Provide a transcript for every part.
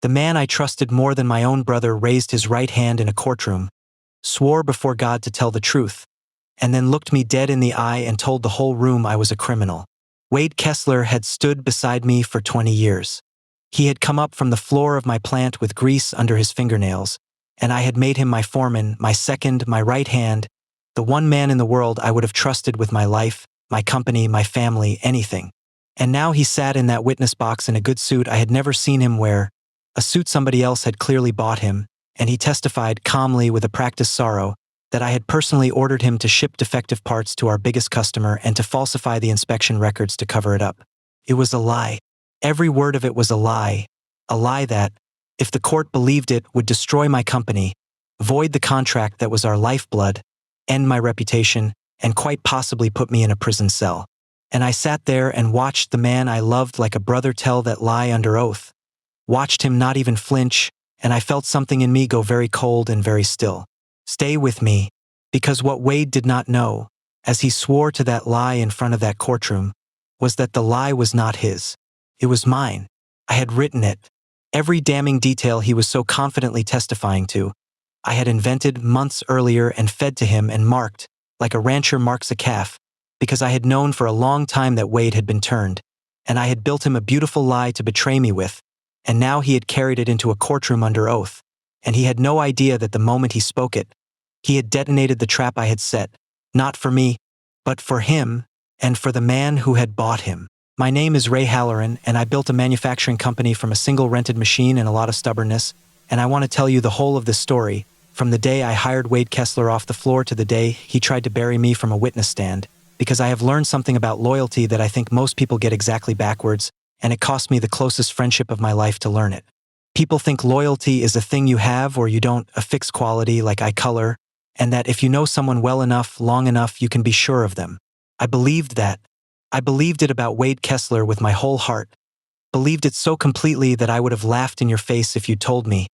The man I trusted more than my own brother raised his right hand in a courtroom, swore before God to tell the truth, and then looked me dead in the eye and told the whole room I was a criminal. Wade Kessler had stood beside me for 20 years. He had come up from the floor of my plant with grease under his fingernails, and I had made him my foreman, my second, my right hand, the one man in the world I would have trusted with my life, my company, my family, anything. And now he sat in that witness box in a good suit I had never seen him wear, a suit somebody else had clearly bought him, and he testified calmly with a practiced sorrow that I had personally ordered him to ship defective parts to our biggest customer and to falsify the inspection records to cover it up. It was a lie. Every word of it was a lie that, if the court believed it, would destroy my company, void the contract that was our lifeblood, end my reputation, and quite possibly put me in a prison cell. And I sat there and watched the man I loved like a brother tell that lie under oath, watched him not even flinch, and I felt something in me go very cold and very still. Stay with me, because what Wade did not know, as he swore to that lie in front of that courtroom, was that the lie was not his. It was mine. I had written it. Every damning detail he was so confidently testifying to, I had invented months earlier and fed to him and marked, like a rancher marks a calf, because I had known for a long time that Wade had been turned, and I had built him a beautiful lie to betray me with, and now he had carried it into a courtroom under oath, and he had no idea that the moment he spoke it, he had detonated the trap I had set, not for me, but for him, and for the man who had bought him. My name is Ray Halloran, and I built a manufacturing company from a single rented machine and a lot of stubbornness, and I want to tell you the whole of this story, from the day I hired Wade Kessler off the floor to the day he tried to bury me from a witness stand, because I have learned something about loyalty that I think most people get exactly backwards, and it cost me the closest friendship of my life to learn it. People think loyalty is a thing you have or you don't, a fixed quality like eye color, and that if you know someone well enough, long enough, you can be sure of them. I believed that. I believed it about Wade Kessler with my whole heart. Believed it so completely that I would have laughed in your face if you told me,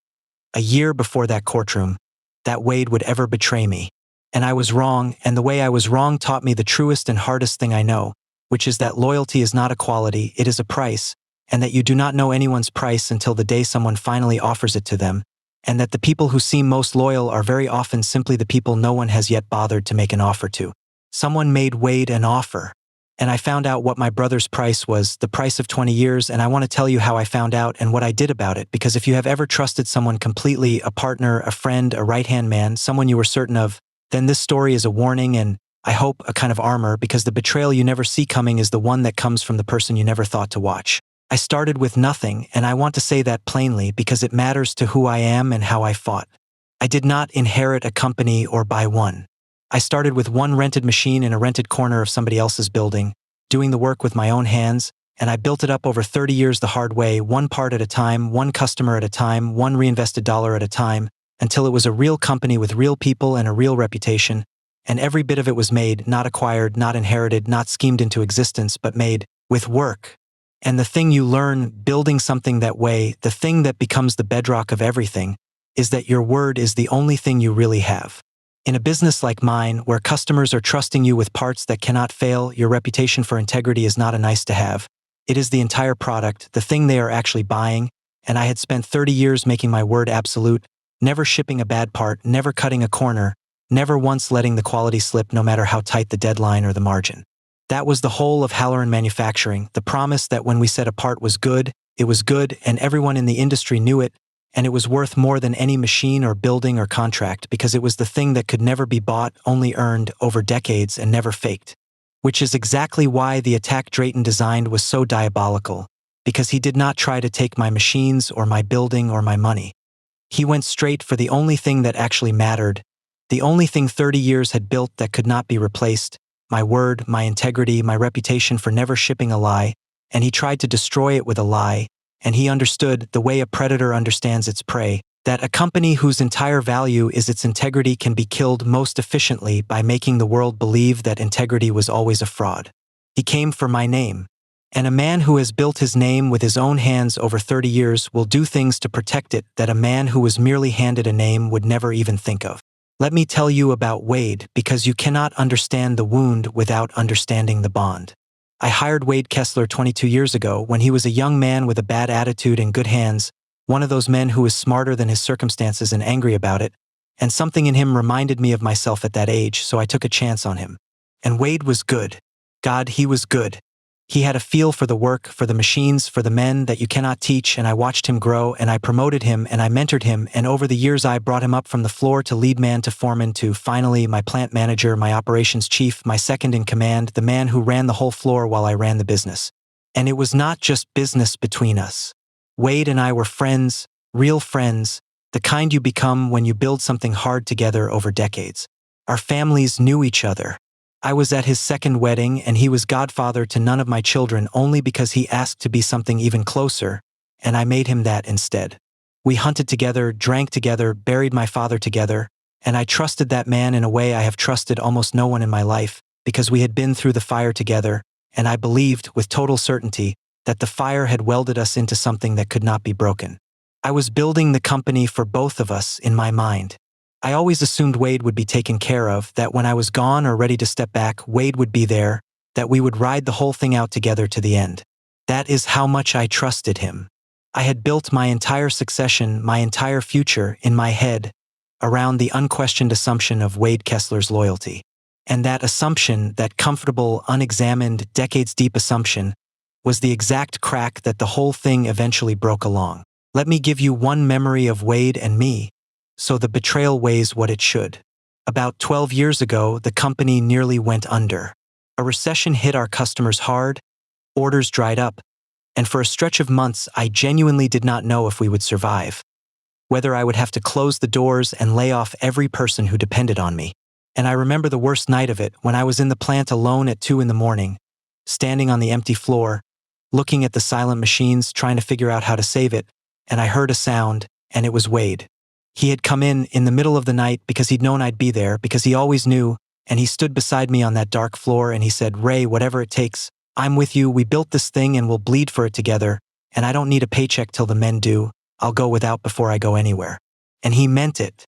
a year before that courtroom, that Wade would ever betray me. And I was wrong, and the way I was wrong taught me the truest and hardest thing I know, which is that loyalty is not a quality, it is a price, and that you do not know anyone's price until the day someone finally offers it to them, and that the people who seem most loyal are very often simply the people no one has yet bothered to make an offer to. Someone made Wade an offer, and I found out what my brother's price was, the price of 20 years, and I want to tell you how I found out and what I did about it, because if you have ever trusted someone completely, a partner, a friend, a right-hand man, someone you were certain of, then this story is a warning and, I hope, a kind of armor, because the betrayal you never see coming is the one that comes from the person you never thought to watch. I started with nothing, and I want to say that plainly because it matters to who I am and how I fought. I did not inherit a company or buy one. I started with one rented machine in a rented corner of somebody else's building, doing the work with my own hands, and I built it up over 30 years the hard way, one part at a time, one customer at a time, one reinvested dollar at a time, until it was a real company with real people and a real reputation, and every bit of it was made, not acquired, not inherited, not schemed into existence, but made with work. And the thing you learn building something that way, the thing that becomes the bedrock of everything, is that your word is the only thing you really have. In a business like mine, where customers are trusting you with parts that cannot fail, your reputation for integrity is not a nice to have. It is the entire product, the thing they are actually buying, and I had spent 30 years making my word absolute, never shipping a bad part, never cutting a corner, never once letting the quality slip no matter how tight the deadline or the margin. That was the whole of Halloran Manufacturing, the promise that when we said a part was good, it was good, and everyone in the industry knew it, and it was worth more than any machine or building or contract because it was the thing that could never be bought, only earned over decades and never faked. Which is exactly why the attack Drayton designed was so diabolical, because he did not try to take my machines or my building or my money. He went straight for the only thing that actually mattered, the only thing 30 years had built that could not be replaced, my word, my integrity, my reputation for never shipping a lie, and he tried to destroy it with a lie, and he understood, the way a predator understands its prey, that a company whose entire value is its integrity can be killed most efficiently by making the world believe that integrity was always a fraud. He came for my name. And a man who has built his name with his own hands over 30 years will do things to protect it that a man who was merely handed a name would never even think of. Let me tell you about Wade, because you cannot understand the wound without understanding the bond. I hired Wade Kessler 22 years ago when he was a young man with a bad attitude and good hands, one of those men who is smarter than his circumstances and angry about it, and something in him reminded me of myself at that age, so I took a chance on him. And Wade was good. God, he was good. He had a feel for the work, for the machines, for the men that you cannot teach, and I watched him grow, and I promoted him, and I mentored him, and over the years I brought him up from the floor to lead man to foreman to, finally, my plant manager, my operations chief, my second in command, the man who ran the whole floor while I ran the business. And it was not just business between us. Wade and I were friends, real friends, the kind you become when you build something hard together over decades. Our families knew each other. I was at his second wedding, and he was godfather to none of my children only because he asked to be something even closer, and I made him that instead. We hunted together, drank together, buried my father together, and I trusted that man in a way I have trusted almost no one in my life, because we had been through the fire together, and I believed, with total certainty, that the fire had welded us into something that could not be broken. I was building the company for both of us in my mind. I always assumed Wade would be taken care of, that when I was gone or ready to step back, Wade would be there, that we would ride the whole thing out together to the end. That is how much I trusted him. I had built my entire succession, my entire future, in my head, around the unquestioned assumption of Wade Kessler's loyalty. And that assumption, that comfortable, unexamined, decades-deep assumption, was the exact crack that the whole thing eventually broke along. Let me give you one memory of Wade and me, so the betrayal weighs what it should. About 12 years ago, the company nearly went under. A recession hit our customers hard, orders dried up, and for a stretch of months I genuinely did not know if we would survive. Whether I would have to close the doors and lay off every person who depended on me. And I remember the worst night of it when I was in the plant alone at 2 a.m, standing on the empty floor, looking at the silent machines, trying to figure out how to save it, and I heard a sound, and it was Wade. He had come in the middle of the night because he'd known I'd be there, because he always knew, and he stood beside me on that dark floor and he said, "Ray, whatever it takes, I'm with you, we built this thing and we'll bleed for it together, and I don't need a paycheck till the men do, I'll go without before I go anywhere." And he meant it.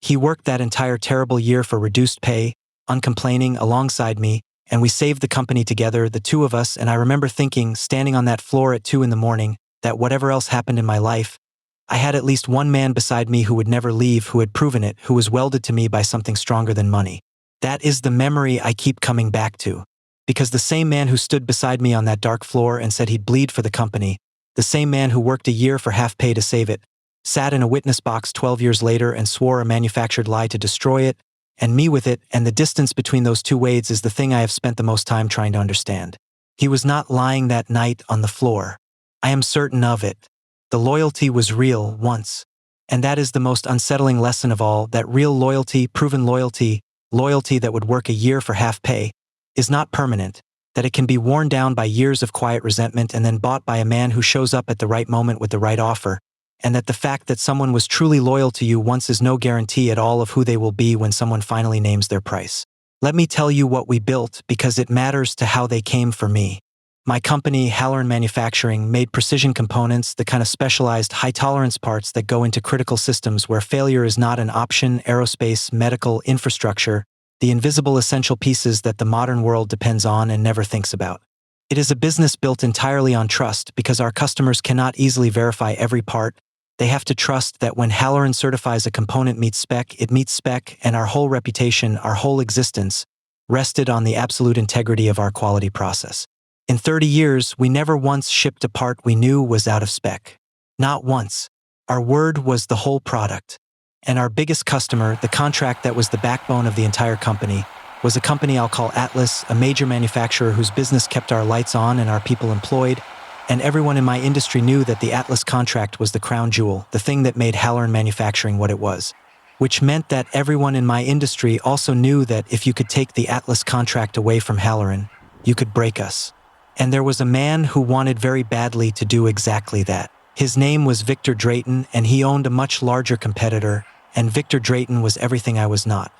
He worked that entire terrible year for reduced pay, uncomplaining, alongside me, and we saved the company together, the two of us, and I remember thinking, standing on that floor at 2 a.m, that whatever else happened in my life, I had at least one man beside me who would never leave, who had proven it, who was welded to me by something stronger than money. That is the memory I keep coming back to. Because the same man who stood beside me on that dark floor and said he'd bleed for the company, the same man who worked a year for half pay to save it, sat in a witness box 12 years later and swore a manufactured lie to destroy it, and me with it, and the distance between those two Wades is the thing I have spent the most time trying to understand. He was not lying that night on the floor. I am certain of it. The loyalty was real once. And that is the most unsettling lesson of all, that real loyalty, proven loyalty, loyalty that would work a year for half pay, is not permanent, that it can be worn down by years of quiet resentment and then bought by a man who shows up at the right moment with the right offer, and that the fact that someone was truly loyal to you once is no guarantee at all of who they will be when someone finally names their price. Let me tell you what we built, because it matters to how they came for me. My company, Halloran Manufacturing, made precision components, the kind of specialized, high-tolerance parts that go into critical systems where failure is not an option: aerospace, medical, infrastructure, the invisible essential pieces that the modern world depends on and never thinks about. It is a business built entirely on trust, because our customers cannot easily verify every part. They have to trust that when Halloran certifies a component meets spec, it meets spec, and our whole reputation, our whole existence, rested on the absolute integrity of our quality process. In 30 years, we never once shipped a part we knew was out of spec. Not once. Our word was the whole product. And our biggest customer, the contract that was the backbone of the entire company, was a company I'll call Atlas, a major manufacturer whose business kept our lights on and our people employed, and everyone in my industry knew that the Atlas contract was the crown jewel, the thing that made Halloran Manufacturing what it was. Which meant that everyone in my industry also knew that if you could take the Atlas contract away from Halloran, you could break us. And there was a man who wanted very badly to do exactly that. His name was Victor Drayton, and he owned a much larger competitor, and Victor Drayton was everything I was not.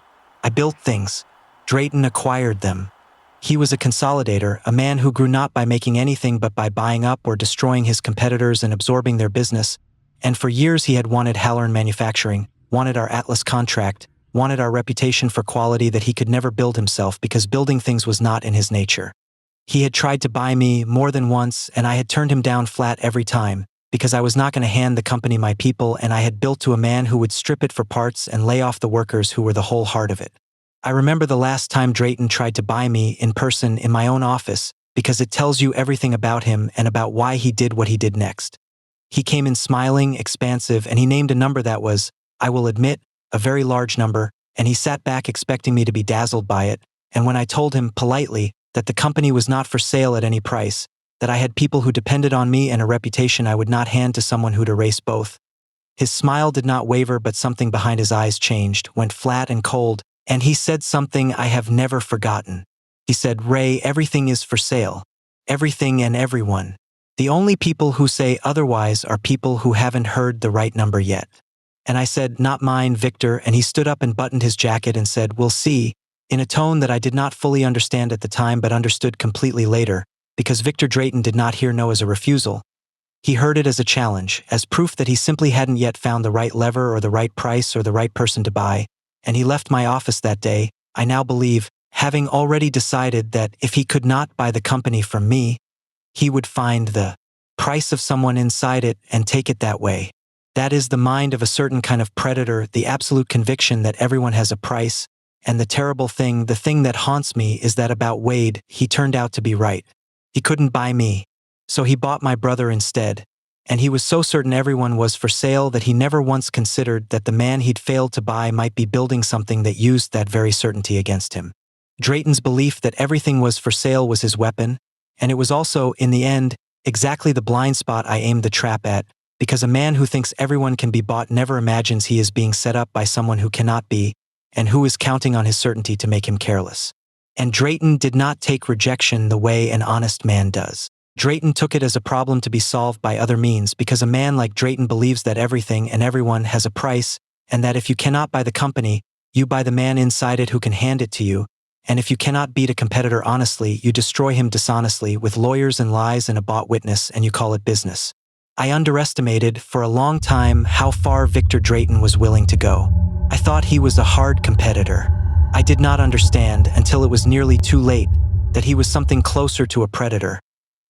I built things. Drayton acquired them. He was a consolidator, a man who grew not by making anything but by buying up or destroying his competitors and absorbing their business, and for years he had wanted Halloran Manufacturing, wanted our Atlas contract, wanted our reputation for quality that he could never build himself because building things was not in his nature. He had tried to buy me more than once, and I had turned him down flat every time, because I was not going to hand the company my people, and I had built to a man who would strip it for parts and lay off the workers who were the whole heart of it. I remember the last time Drayton tried to buy me in person in my own office, because it tells you everything about him and about why he did what he did next. He came in smiling, expansive, and he named a number that was, I will admit, a very large number, and he sat back expecting me to be dazzled by it, and when I told him, politely, that the company was not for sale at any price, that I had people who depended on me and a reputation I would not hand to someone who'd erase both. His smile did not waver, but something behind his eyes changed, went flat and cold, and he said something I have never forgotten. He said, Ray, everything is for sale. Everything and everyone. The only people who say otherwise are people who haven't heard the right number yet. And I said, not mine, Victor, and he stood up and buttoned his jacket and said, we'll see, in a tone that I did not fully understand at the time but understood completely later, because Victor Drayton did not hear no as a refusal. He heard it as a challenge, as proof that he simply hadn't yet found the right lever or the right price or the right person to buy, and he left my office that day, I now believe, having already decided that if he could not buy the company from me, he would find the price of someone inside it and take it that way. That is the mind of a certain kind of predator, the absolute conviction that everyone has a price, and the terrible thing, the thing that haunts me, is that about Wade, he turned out to be right. He couldn't buy me, so he bought my brother instead, and he was so certain everyone was for sale that he never once considered that the man he'd failed to buy might be building something that used that very certainty against him. Drayton's belief that everything was for sale was his weapon, and it was also, in the end, exactly the blind spot I aimed the trap at, because a man who thinks everyone can be bought never imagines he is being set up by someone who cannot be, and who is counting on his certainty to make him careless. And Drayton did not take rejection the way an honest man does. Drayton took it as a problem to be solved by other means, because a man like Drayton believes that everything and everyone has a price, and that if you cannot buy the company, you buy the man inside it who can hand it to you, and if you cannot beat a competitor honestly, you destroy him dishonestly with lawyers and lies and a bought witness, and you call it business. I underestimated, for a long time, how far Victor Drayton was willing to go. I thought he was a hard competitor. I did not understand, until it was nearly too late, that he was something closer to a predator,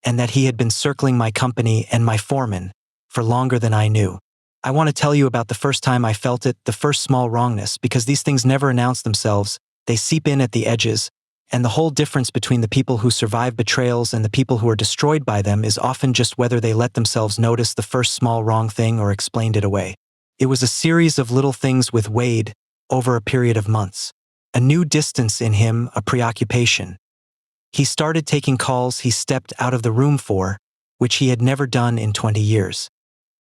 and that he had been circling my company and my foreman for longer than I knew. I want to tell you about the first time I felt it, the first small wrongness, because these things never announce themselves, they seep in at the edges, and the whole difference between the people who survive betrayals and the people who are destroyed by them is often just whether they let themselves notice the first small wrong thing or explained it away. It was a series of little things with Wade over a period of months. A new distance in him, a preoccupation. He started taking calls he stepped out of the room for, which he had never done in 20 years.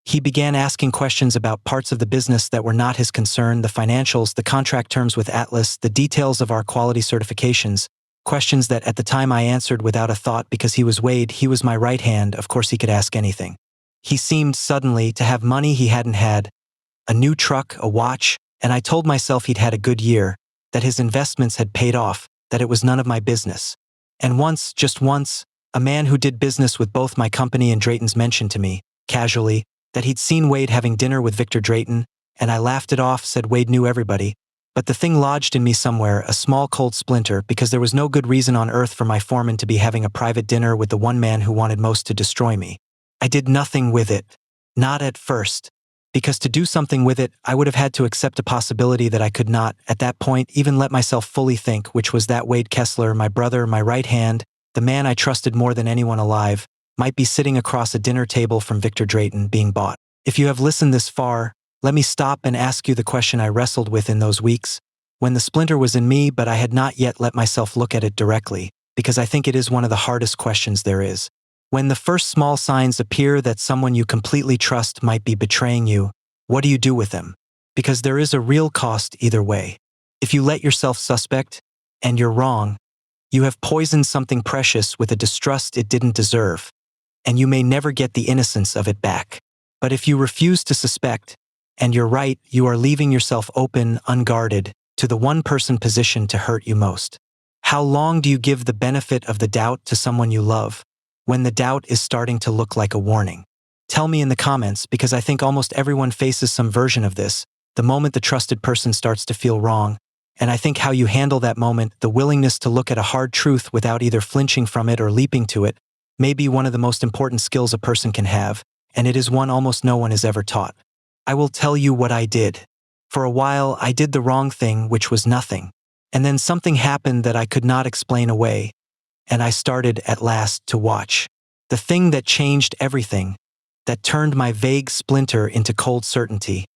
He began asking questions about parts of the business that were not his concern, the financials, the contract terms with Atlas, the details of our quality certifications, questions that at the time I answered without a thought because he was Wade, he was my right hand, of course he could ask anything. He seemed suddenly to have money he hadn't had, a new truck, a watch, and I told myself he'd had a good year, that his investments had paid off, that it was none of my business. And once, just once, a man who did business with both my company and Drayton's mentioned to me, casually, that he'd seen Wade having dinner with Victor Drayton, and I laughed it off, said Wade knew everybody, but the thing lodged in me somewhere, a small cold splinter, because there was no good reason on earth for my foreman to be having a private dinner with the one man who wanted most to destroy me. I did nothing with it. Not at first. Because to do something with it, I would have had to accept a possibility that I could not, at that point, even let myself fully think, which was that Wade Kessler, my brother, my right hand, the man I trusted more than anyone alive, might be sitting across a dinner table from Victor Drayton being bought. If you have listened this far, let me stop and ask you the question I wrestled with in those weeks, when the splinter was in me but I had not yet let myself look at it directly, because I think it is one of the hardest questions there is. When the first small signs appear that someone you completely trust might be betraying you, what do you do with them? Because there is a real cost either way. If you let yourself suspect, and you're wrong, you have poisoned something precious with a distrust it didn't deserve, and you may never get the innocence of it back. But if you refuse to suspect, and you're right, you are leaving yourself open, unguarded, to the one-person position to hurt you most. How long do you give the benefit of the doubt to someone you love, when the doubt is starting to look like a warning? Tell me in the comments, because I think almost everyone faces some version of this, the moment the trusted person starts to feel wrong, and I think how you handle that moment, the willingness to look at a hard truth without either flinching from it or leaping to it, may be one of the most important skills a person can have, and it is one almost no one is ever taught. I will tell you what I did. For a while, I did the wrong thing, which was nothing. And then something happened that I could not explain away, and I started, at last, to watch. The thing that changed everything, that turned my vague splinter into cold certainty,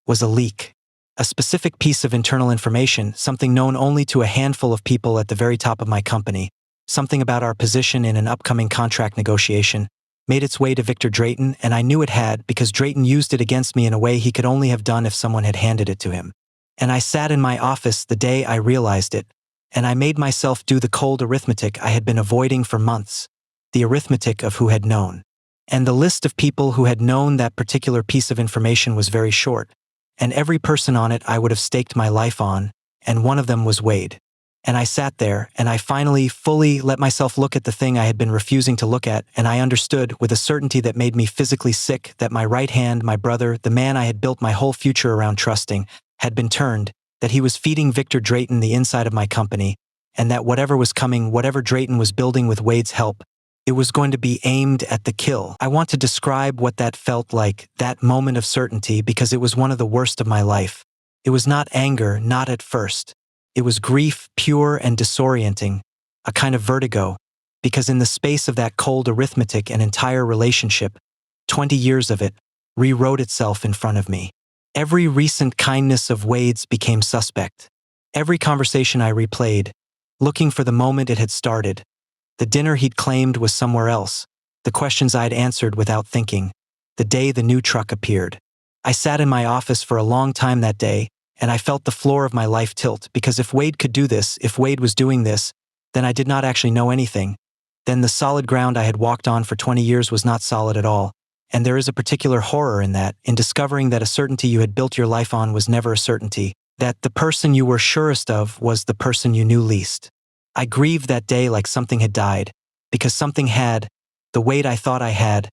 was a leak. A specific piece of internal information, something known only to a handful of people at the very top of my company, something about our position in an upcoming contract negotiation, made its way to Victor Drayton, and I knew it had because Drayton used it against me in a way he could only have done if someone had handed it to him. And I sat in my office the day I realized it, and I made myself do the cold arithmetic I had been avoiding for months, the arithmetic of who had known. And the list of people who had known that particular piece of information was very short, and every person on it I would have staked my life on, and one of them was Wade. And I sat there, and I finally, fully let myself look at the thing I had been refusing to look at, and I understood, with a certainty that made me physically sick, that my right hand, my brother, the man I had built my whole future around trusting, had been turned, that he was feeding Victor Drayton the inside of my company, and that whatever was coming, whatever Drayton was building with Wade's help, it was going to be aimed at the kill. I want to describe what that felt like, that moment of certainty, because it was one of the worst of my life. It was not anger, not at first. It was grief, pure and disorienting, a kind of vertigo, because in the space of that cold arithmetic an entire relationship, 20 years of it, rewrote itself in front of me. Every recent kindness of Wade's became suspect. Every conversation I replayed, looking for the moment it had started. The dinner he'd claimed was somewhere else. The questions I'd answered without thinking. The day the new truck appeared. I sat in my office for a long time that day, and I felt the floor of my life tilt, because if Wade could do this, if Wade was doing this, then I did not actually know anything. Then the solid ground I had walked on for 20 years was not solid at all. And there is a particular horror in that, in discovering that a certainty you had built your life on was never a certainty, that the person you were surest of was the person you knew least. I grieved that day like something had died, because something had, the Wade I thought I had,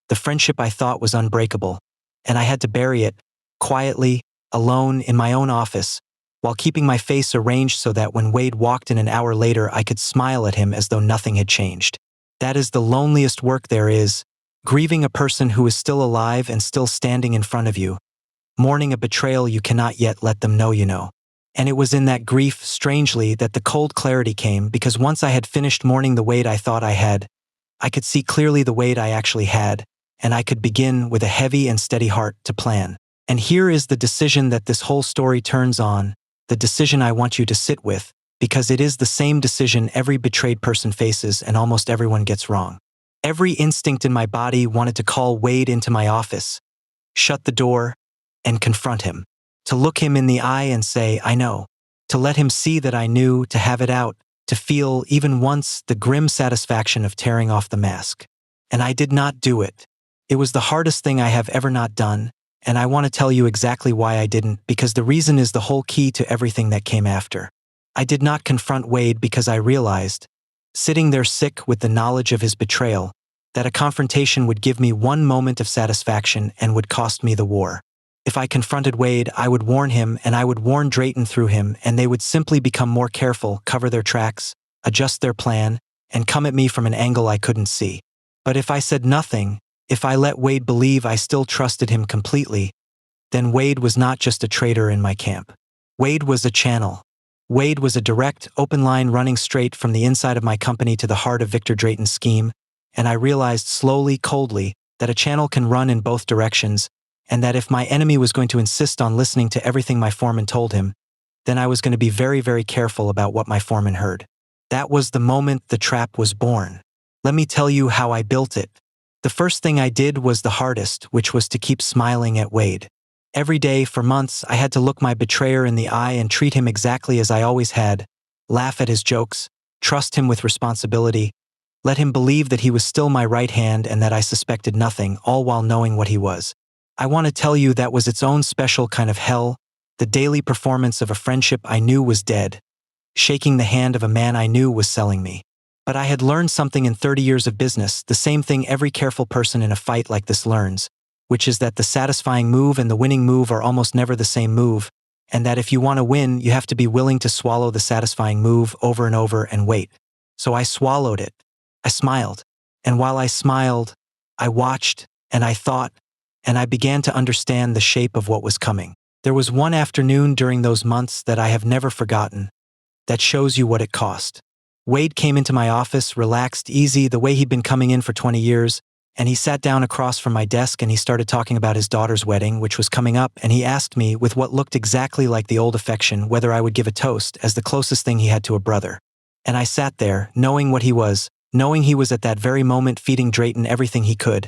the friendship I thought was unbreakable, and I had to bury it, quietly, alone, in my own office, while keeping my face arranged so that when Wade walked in an hour later I could smile at him as though nothing had changed. That is the loneliest work there is, grieving a person who is still alive and still standing in front of you, mourning a betrayal you cannot yet let them know you know. And it was in that grief, strangely, that the cold clarity came, because once I had finished mourning the Wade I thought I had, I could see clearly the Wade I actually had, and I could begin, with a heavy and steady heart, to plan. And here is the decision that this whole story turns on, the decision I want you to sit with, because it is the same decision every betrayed person faces and almost everyone gets wrong. Every instinct in my body wanted to call Wade into my office, shut the door, and confront him. To look him in the eye and say, I know. To let him see that I knew, to have it out, to feel, even once, the grim satisfaction of tearing off the mask. And I did not do it. It was the hardest thing I have ever not done, and I want to tell you exactly why I didn't, because the reason is the whole key to everything that came after. I did not confront Wade because I realized, sitting there sick with the knowledge of his betrayal, that a confrontation would give me one moment of satisfaction and would cost me the war. If I confronted Wade, I would warn him, and I would warn Drayton through him, and they would simply become more careful, cover their tracks, adjust their plan, and come at me from an angle I couldn't see. But if I said nothing, if I let Wade believe I still trusted him completely, then Wade was not just a traitor in my camp. Wade was a channel. Wade was a direct, open line running straight from the inside of my company to the heart of Victor Drayton's scheme, and I realized slowly, coldly, that a channel can run in both directions, and that if my enemy was going to insist on listening to everything my foreman told him, then I was going to be very, very careful about what my foreman heard. That was the moment the trap was born. Let me tell you how I built it. The first thing I did was the hardest, which was to keep smiling at Wade. Every day, for months, I had to look my betrayer in the eye and treat him exactly as I always had, laugh at his jokes, trust him with responsibility, let him believe that he was still my right hand and that I suspected nothing, all while knowing what he was. I want to tell you that was its own special kind of hell, the daily performance of a friendship I knew was dead, shaking the hand of a man I knew was selling me. But I had learned something in 30 years of business, the same thing every careful person in a fight like this learns, which is that the satisfying move and the winning move are almost never the same move, and that if you want to win, you have to be willing to swallow the satisfying move over and over and wait. So I swallowed it. I smiled. And while I smiled, I watched, And I thought, and I began to understand the shape of what was coming. There was one afternoon during those months that I have never forgotten, that shows you what it cost. Wade came into my office, relaxed, easy, the way he'd been coming in for 20 years, and he sat down across from my desk and he started talking about his daughter's wedding, which was coming up, and he asked me, with what looked exactly like the old affection, whether I would give a toast as the closest thing he had to a brother. And I sat there, knowing what he was, knowing he was at that very moment feeding Drayton everything he could,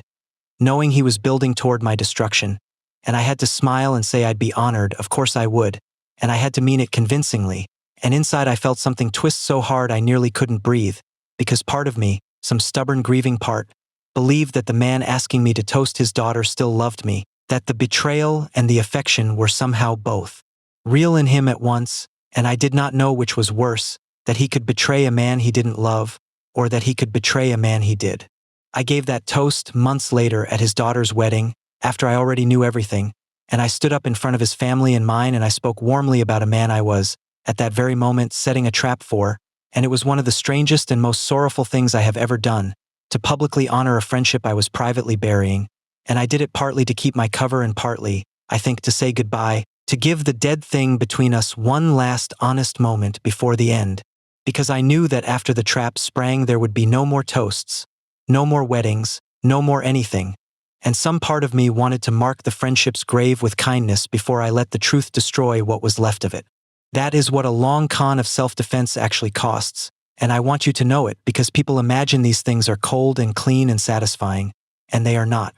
knowing he was building toward my destruction, and I had to smile and say I'd be honored, of course I would, and I had to mean it convincingly, and inside I felt something twist so hard I nearly couldn't breathe, because part of me, some stubborn grieving part, believed that the man asking me to toast his daughter still loved me, that the betrayal and the affection were somehow both real in him at once, and I did not know which was worse, that he could betray a man he didn't love, or that he could betray a man he did. I gave that toast months later at his daughter's wedding, after I already knew everything, and I stood up in front of his family and mine and I spoke warmly about a man I was, at that very moment, setting a trap for, and it was one of the strangest and most sorrowful things I have ever done, to publicly honor a friendship I was privately burying, and I did it partly to keep my cover and partly, I think, to say goodbye, to give the dead thing between us one last honest moment before the end, because I knew that after the trap sprang there would be no more toasts, no more weddings, no more anything, and some part of me wanted to mark the friendship's grave with kindness before I let the truth destroy what was left of it. That is what a long con of self-defense actually costs, and I want you to know it because people imagine these things are cold and clean and satisfying, and they are not.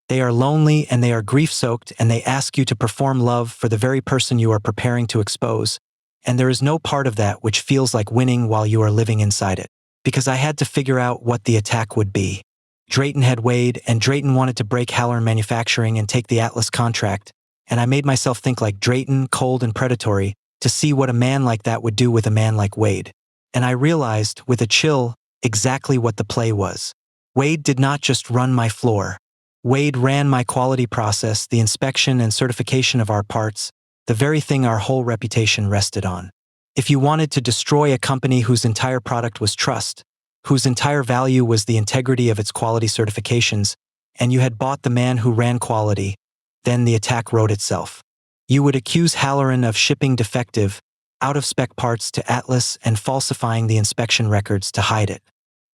They are lonely and they are grief-soaked and they ask you to perform love for the very person you are preparing to expose, and there is no part of that which feels like winning while you are living inside it. Because I had to figure out what the attack would be. Drayton had Wade, and Drayton wanted to break Halloran Manufacturing and take the Atlas contract, and I made myself think like Drayton, cold and predatory, to see what a man like that would do with a man like Wade. And I realized, with a chill, exactly what the play was. Wade did not just run my floor. Wade ran my quality process, the inspection and certification of our parts, the very thing our whole reputation rested on. If you wanted to destroy a company whose entire product was trust, whose entire value was the integrity of its quality certifications, and you had bought the man who ran quality, then the attack wrote itself. You would accuse Halloran of shipping defective, out-of-spec parts to Atlas and falsifying the inspection records to hide it.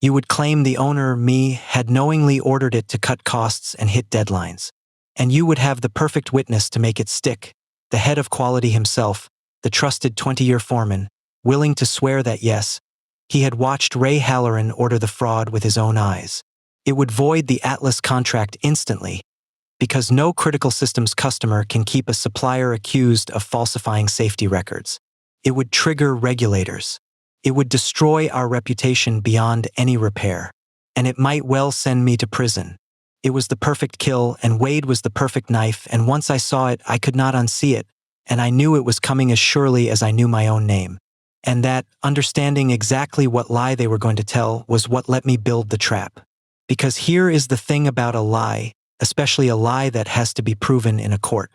You would claim the owner, me, had knowingly ordered it to cut costs and hit deadlines. And you would have the perfect witness to make it stick, the head of quality himself, the trusted 20-year foreman, willing to swear that yes, he had watched Ray Halloran order the fraud with his own eyes. It would void the Atlas contract instantly, because no critical systems customer can keep a supplier accused of falsifying safety records. It would trigger regulators. It would destroy our reputation beyond any repair. And it might well send me to prison. It was the perfect kill, and Wade was the perfect knife, and once I saw it, I could not unsee it. And I knew it was coming as surely as I knew my own name. And that, understanding exactly what lie they were going to tell, was what let me build the trap. Because here is the thing about a lie, especially a lie that has to be proven in a court.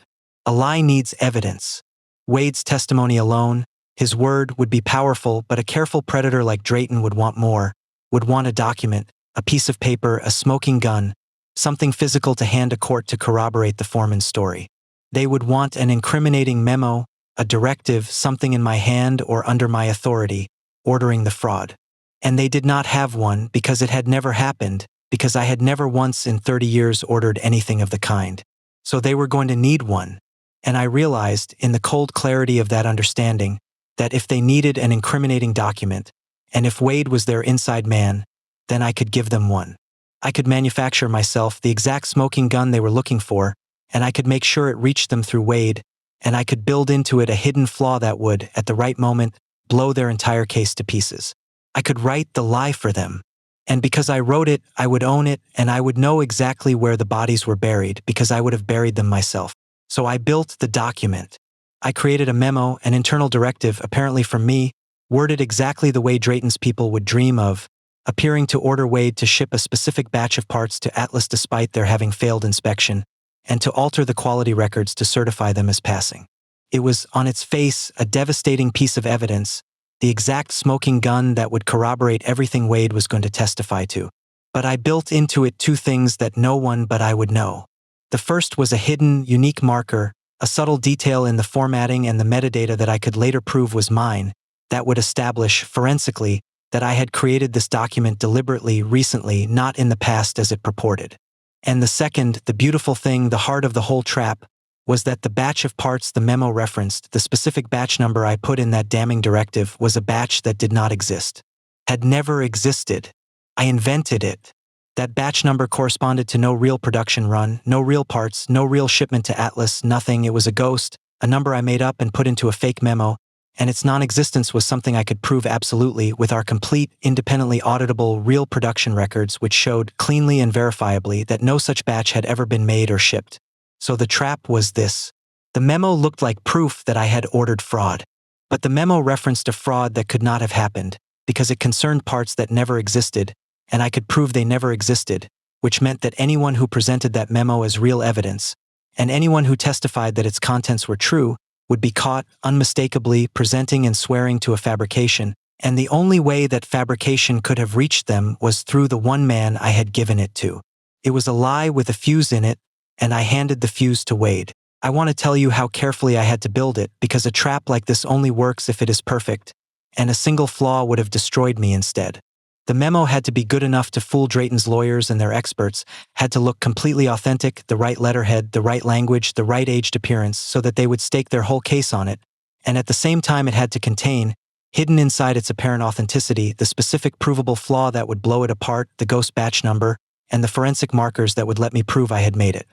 A lie needs evidence. Wade's testimony alone, his word, would be powerful, but a careful predator like Drayton would want more, would want a document, a piece of paper, a smoking gun, something physical to hand a court to corroborate the Foreman's story. They would want an incriminating memo, a directive, something in my hand or under my authority, ordering the fraud. And they did not have one because it had never happened, because I had never once in 30 years ordered anything of the kind. So they were going to need one. And I realized, in the cold clarity of that understanding, that if they needed an incriminating document, and if Wade was their inside man, then I could give them one. I could manufacture myself the exact smoking gun they were looking for, and I could make sure it reached them through Wade, and I could build into it a hidden flaw that would, at the right moment, blow their entire case to pieces. I could write the lie for them. And because I wrote it, I would own it, and I would know exactly where the bodies were buried because I would have buried them myself. So I built the document. I created a memo, an internal directive, apparently from me, worded exactly the way Drayton's people would dream of, appearing to order Wade to ship a specific batch of parts to Atlas despite their having failed inspection, and to alter the quality records to certify them as passing. It was, on its face, a devastating piece of evidence, the exact smoking gun that would corroborate everything Wade was going to testify to. But I built into it two things that no one but I would know. The first was a hidden, unique marker, a subtle detail in the formatting and the metadata that I could later prove was mine, that would establish, forensically, that I had created this document deliberately, recently, not in the past as it purported. And the second, the beautiful thing, the heart of the whole trap, was that the batch of parts the memo referenced, the specific batch number I put in that damning directive, was a batch that did not exist. Had never existed. I invented it. That batch number corresponded to no real production run, no real parts, no real shipment to Atlas, nothing. It was a ghost, a number I made up and put into a fake memo, and its non-existence was something I could prove absolutely with our complete, independently auditable, real production records which showed, cleanly and verifiably, that no such batch had ever been made or shipped. So the trap was this. The memo looked like proof that I had ordered fraud. But the memo referenced a fraud that could not have happened, because it concerned parts that never existed, and I could prove they never existed, which meant that anyone who presented that memo as real evidence, and anyone who testified that its contents were true, would be caught, unmistakably, presenting and swearing to a fabrication, and the only way that fabrication could have reached them was through the one man I had given it to. It was a lie with a fuse in it, and I handed the fuse to Wade. I want to tell you how carefully I had to build it, because a trap like this only works if it is perfect, and a single flaw would have destroyed me instead. The memo had to be good enough to fool Drayton's lawyers and their experts, had to look completely authentic, the right letterhead, the right language, the right aged appearance, so that they would stake their whole case on it, and at the same time it had to contain, hidden inside its apparent authenticity, the specific provable flaw that would blow it apart, the ghost batch number, and the forensic markers that would let me prove I had made it.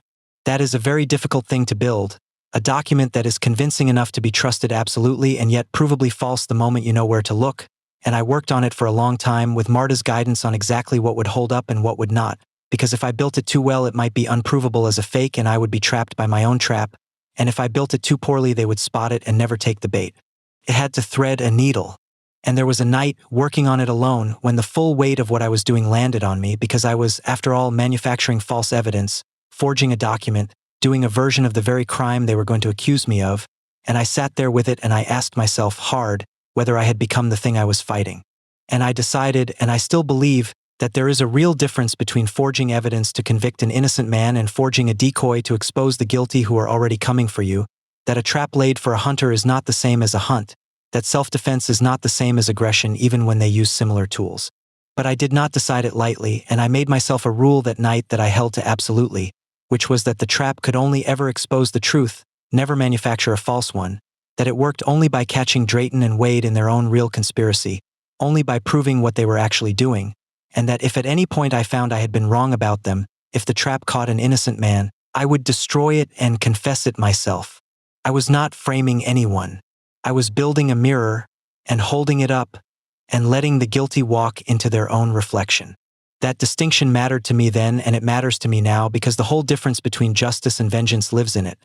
That is a very difficult thing to build, a document that is convincing enough to be trusted absolutely and yet provably false the moment you know where to look, and I worked on it for a long time with Marta's guidance on exactly what would hold up and what would not, because if I built it too well it might be unprovable as a fake and I would be trapped by my own trap, and if I built it too poorly they would spot it and never take the bait. It had to thread a needle. And there was a night, working on it alone, when the full weight of what I was doing landed on me because I was, after all, manufacturing false evidence, forging a document, doing a version of the very crime they were going to accuse me of, and I sat there with it and I asked myself hard whether I had become the thing I was fighting. And I decided, and I still believe, that there is a real difference between forging evidence to convict an innocent man and forging a decoy to expose the guilty who are already coming for you, that a trap laid for a hunter is not the same as a hunt, that self-defense is not the same as aggression even when they use similar tools. But I did not decide it lightly, and I made myself a rule that night that I held to absolutely, which was that the trap could only ever expose the truth, never manufacture a false one, that it worked only by catching Drayton and Wade in their own real conspiracy, only by proving what they were actually doing, and that if at any point I found I had been wrong about them, if the trap caught an innocent man, I would destroy it and confess it myself. I was not framing anyone. I was building a mirror and holding it up and letting the guilty walk into their own reflection. That distinction mattered to me then, and it matters to me now because the whole difference between justice and vengeance lives in it.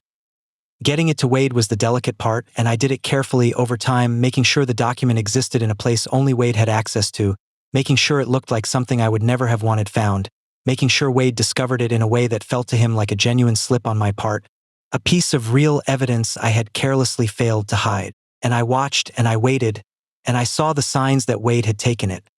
Getting it to Wade was the delicate part, and I did it carefully over time, making sure the document existed in a place only Wade had access to, making sure it looked like something I would never have wanted found, making sure Wade discovered it in a way that felt to him like a genuine slip on my part, a piece of real evidence I had carelessly failed to hide. And I watched and I waited, and I saw the signs that Wade had taken it.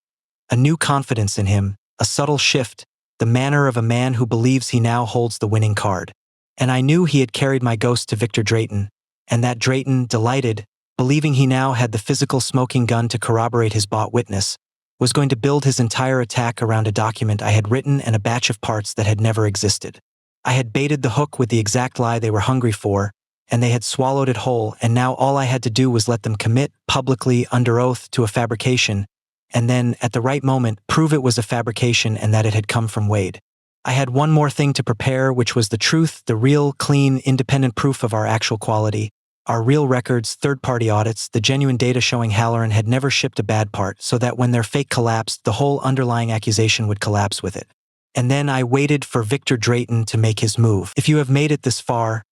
A new confidence in him, a subtle shift, the manner of a man who believes he now holds the winning card. And I knew he had carried my ghost to Victor Drayton, and that Drayton, delighted, believing he now had the physical smoking gun to corroborate his bought witness, was going to build his entire attack around a document I had written and a batch of parts that had never existed. I had baited the hook with the exact lie they were hungry for, and they had swallowed it whole, and now all I had to do was let them commit, publicly, under oath, to a fabrication, and then, at the right moment, prove it was a fabrication and that it had come from Wade. I had one more thing to prepare, which was the truth, the real, clean, independent proof of our actual quality, our real records, third-party audits, the genuine data showing Halloran had never shipped a bad part, so that when their fake collapsed, the whole underlying accusation would collapse with it. And then I waited for Victor Drayton to make his move. If you have made it this far,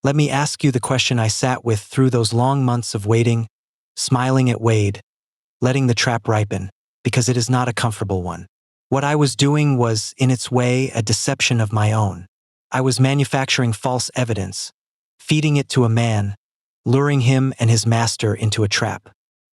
let me ask you the question I sat with through those long months of waiting, smiling at Wade, letting the trap ripen, because it is not a comfortable one. What I was doing was, in its way, a deception of my own. I was manufacturing false evidence, feeding it to a man, luring him and his master into a trap.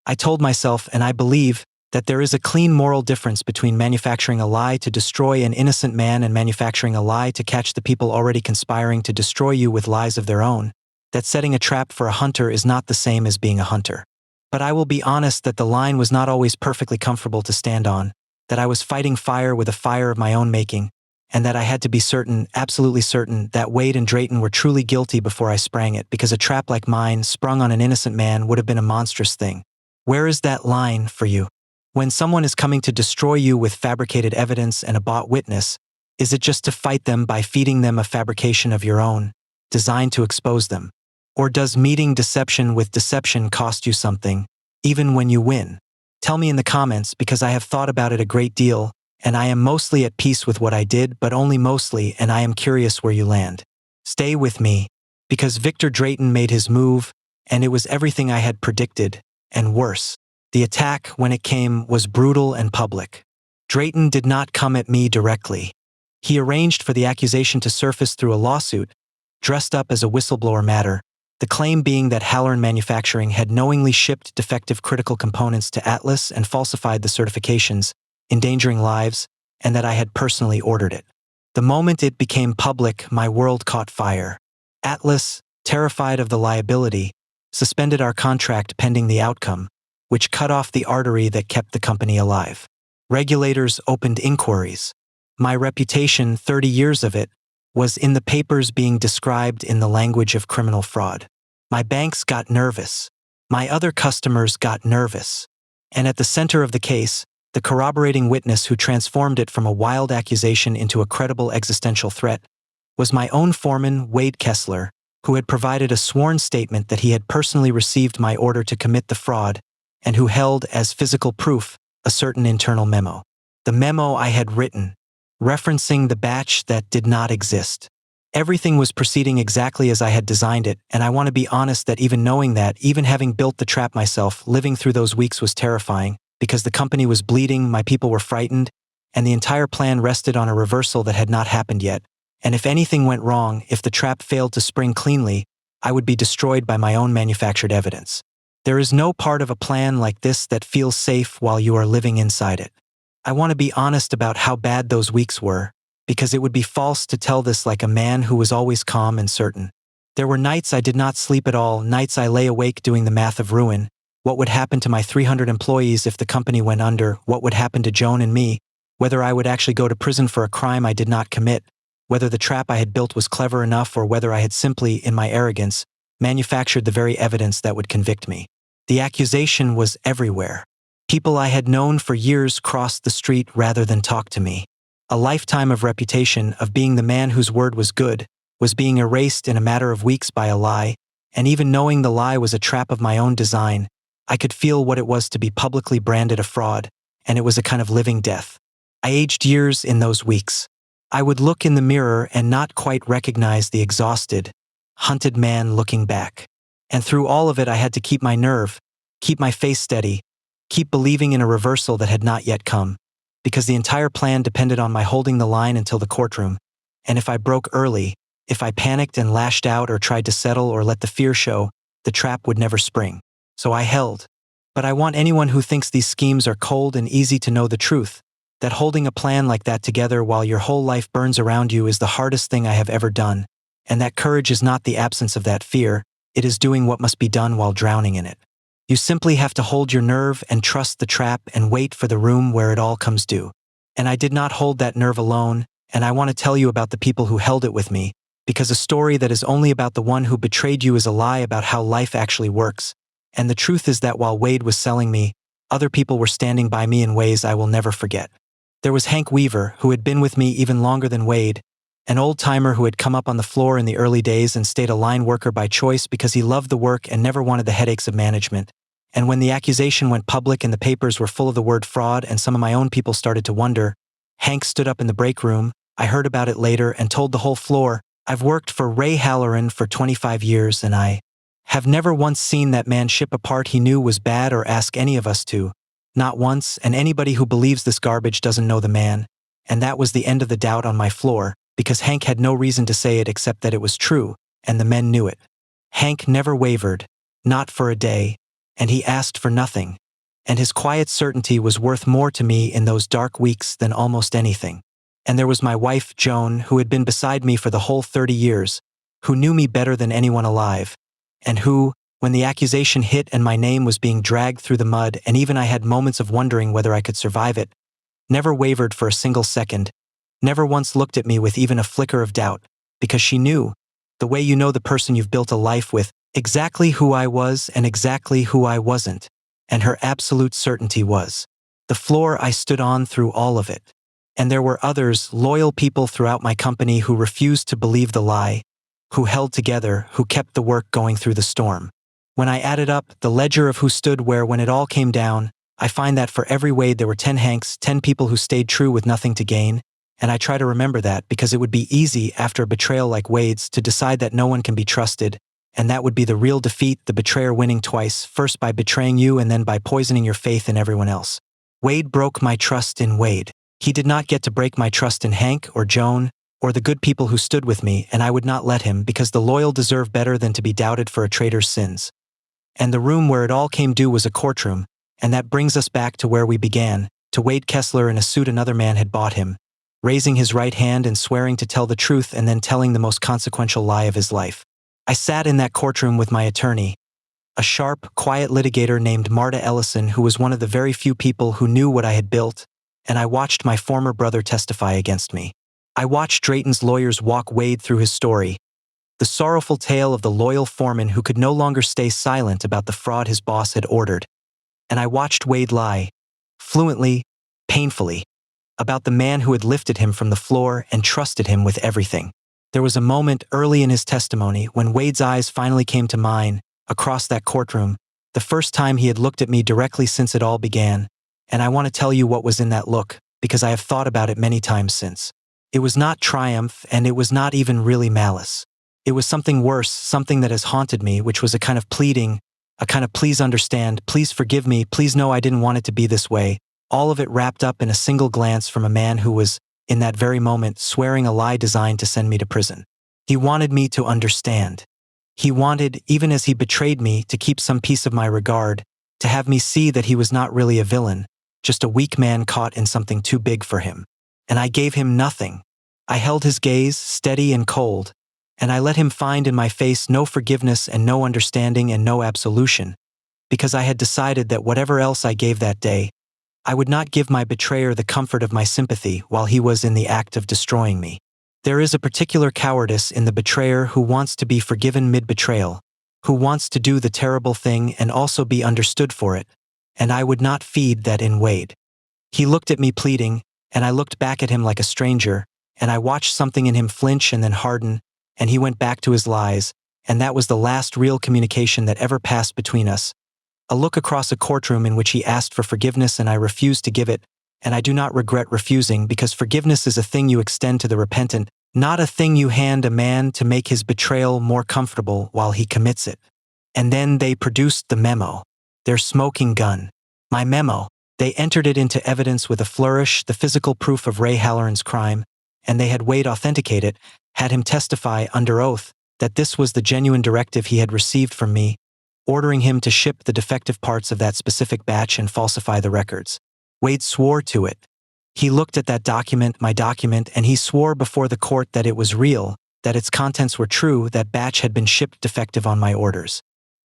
I told myself, and I believe, That there is a clean moral difference between manufacturing a lie to destroy an innocent man and manufacturing a lie to catch the people already conspiring to destroy you with lies of their own. That setting a trap for a hunter is not the same as being a hunter. But I will be honest that the line was not always perfectly comfortable to stand on, that I was fighting fire with a fire of my own making, and that I had to be certain, absolutely certain, that Wade and Drayton were truly guilty before I sprang it, because a trap like mine, sprung on an innocent man, would have been a monstrous thing. Where is that line for you? When someone is coming to destroy you with fabricated evidence and a bought witness, is it just to fight them by feeding them a fabrication of your own, designed to expose them? Or does meeting deception with deception cost you something, even when you win? Tell me in the comments, because I have thought about it a great deal, and I am mostly at peace with what I did, but only mostly, and I am curious where you land. Stay with me, because Victor Drayton made his move, and it was everything I had predicted, and worse. The attack, when it came, was brutal and public. Drayton did not come at me directly. He arranged for the accusation to surface through a lawsuit, dressed up as a whistleblower matter, the claim being that Halloran Manufacturing had knowingly shipped defective critical components to Atlas and falsified the certifications, endangering lives, and that I had personally ordered it. The moment it became public, my world caught fire. Atlas, terrified of the liability, suspended our contract pending the outcome, which cut off the artery that kept the company alive. Regulators opened inquiries. My reputation, 30 years of it, was in the papers being described in the language of criminal fraud. My banks got nervous. My other customers got nervous. And at the center of the case, the corroborating witness who transformed it from a wild accusation into a credible existential threat, was my own foreman, Wade Kessler, who had provided a sworn statement that he had personally received my order to commit the fraud, and who held as physical proof a certain internal memo. The memo I had written, referencing the batch that did not exist. Everything was proceeding exactly as I had designed it, and I want to be honest that even knowing that, even having built the trap myself, living through those weeks was terrifying, because the company was bleeding, my people were frightened, and the entire plan rested on a reversal that had not happened yet, and if anything went wrong, if the trap failed to spring cleanly, I would be destroyed by my own manufactured evidence. There is no part of a plan like this that feels safe while you are living inside it. I want to be honest about how bad those weeks were, because it would be false to tell this like a man who was always calm and certain. There were nights I did not sleep at all, nights I lay awake doing the math of ruin. What would happen to my 300 employees if the company went under? What would happen to Joan and me? Whether I would actually go to prison for a crime I did not commit? Whether the trap I had built was clever enough, or whether I had simply, in my arrogance, manufactured the very evidence that would convict me. The accusation was everywhere. People I had known for years crossed the street rather than talk to me. A lifetime of reputation, of being the man whose word was good, was being erased in a matter of weeks by a lie, and even knowing the lie was a trap of my own design, I could feel what it was to be publicly branded a fraud, and it was a kind of living death. I aged years in those weeks. I would look in the mirror and not quite recognize the exhausted, hunted man looking back. And through all of it I had to keep my nerve, keep my face steady, keep believing in a reversal that had not yet come, because the entire plan depended on my holding the line until the courtroom, and if I broke early, if I panicked and lashed out or tried to settle or let the fear show, the trap would never spring. So I held. But I want anyone who thinks these schemes are cold and easy to know the truth, that holding a plan like that together while your whole life burns around you is the hardest thing I have ever done, and that courage is not the absence of that fear, it is doing what must be done while drowning in it. You simply have to hold your nerve and trust the trap and wait for the room where it all comes due. And I did not hold that nerve alone, and I want to tell you about the people who held it with me, because a story that is only about the one who betrayed you is a lie about how life actually works. And the truth is that while Wade was selling me, other people were standing by me in ways I will never forget. There was Hank Weaver, who had been with me even longer than Wade, an old-timer who had come up on the floor in the early days and stayed a line worker by choice because he loved the work and never wanted the headaches of management. And when the accusation went public and the papers were full of the word fraud and some of my own people started to wonder, Hank stood up in the break room, I heard about it later, and told the whole floor, "I've worked for Ray Halloran for 25 years and I have never once seen that man ship a part he knew was bad or ask any of us to. Not once, and anybody who believes this garbage doesn't know the man." And that was the end of the doubt on my floor, because Hank had no reason to say it except that it was true, and the men knew it. Hank never wavered, not for a day, and he asked for nothing. and his quiet certainty was worth more to me in those dark weeks than almost anything. And there was my wife, Joan, who had been beside me for the whole 30 years, who knew me better than anyone alive, and who, when the accusation hit and my name was being dragged through the mud and even I had moments of wondering whether I could survive it, never wavered for a single second, never once looked at me with even a flicker of doubt, because she knew, the way you know the person you've built a life with, exactly who I was and exactly who I wasn't, and her absolute certainty was the floor I stood on through all of it. And there were others, loyal people throughout my company who refused to believe the lie, who held together, who kept the work going through the storm. When I added up the ledger of who stood where when it all came down, I find that for every Wade there were 10 Hanks, 10 people who stayed true with nothing to gain, and I try to remember that because it would be easy after a betrayal like Wade's to decide that no one can be trusted, and that would be the real defeat, the betrayer winning twice, first by betraying you and then by poisoning your faith in everyone else. Wade broke my trust in Wade. He did not get to break my trust in Hank or Joan or the good people who stood with me, and I would not let him because the loyal deserve better than to be doubted for a traitor's sins. And the room where it all came due was a courtroom, and that brings us back to where we began, to Wade Kessler in a suit another man had bought him, raising his right hand and swearing to tell the truth and then telling the most consequential lie of his life. I sat in that courtroom with my attorney, a sharp, quiet litigator named Marta Ellison, who was one of the very few people who knew what I had built, and I watched my former brother testify against me. I watched Drayton's lawyers walk Wade through his story, the sorrowful tale of the loyal foreman who could no longer stay silent about the fraud his boss had ordered. And I watched Wade lie, fluently, painfully, about the man who had lifted him from the floor and trusted him with everything. There was a moment early in his testimony when Wade's eyes finally came to mine, across that courtroom, the first time he had looked at me directly since it all began, and I want to tell you what was in that look, because I have thought about it many times since. It was not triumph, and it was not even really malice. It was something worse, something that has haunted me, which was a kind of pleading, a kind of please understand, please forgive me, please know I didn't want it to be this way, all of it wrapped up in a single glance from a man who was, in that very moment, swearing a lie designed to send me to prison. He wanted me to understand. He wanted, even as he betrayed me, to keep some piece of my regard, to have me see that he was not really a villain, just a weak man caught in something too big for him. And I gave him nothing. I held his gaze, steady and cold, and I let him find in my face no forgiveness and no understanding and no absolution, because I had decided that whatever else I gave that day, I would not give my betrayer the comfort of my sympathy while he was in the act of destroying me. There is a particular cowardice in the betrayer who wants to be forgiven mid-betrayal, who wants to do the terrible thing and also be understood for it, and I would not feed that in Wade. He looked at me pleading, and I looked back at him like a stranger, and I watched something in him flinch and then harden, and he went back to his lies, and that was the last real communication that ever passed between us. A look across a courtroom in which he asked for forgiveness and I refused to give it, and I do not regret refusing because forgiveness is a thing you extend to the repentant, not a thing you hand a man to make his betrayal more comfortable while he commits it. And then they produced the memo, their smoking gun. My memo. They entered it into evidence with a flourish, the physical proof of Ray Halloran's crime, and they had Wade authenticate it, had him testify under oath that this was the genuine directive he had received from me, ordering him to ship the defective parts of that specific batch and falsify the records. Wade swore to it. He looked at that document, my document, and he swore before the court that it was real, that its contents were true, that batch had been shipped defective on my orders.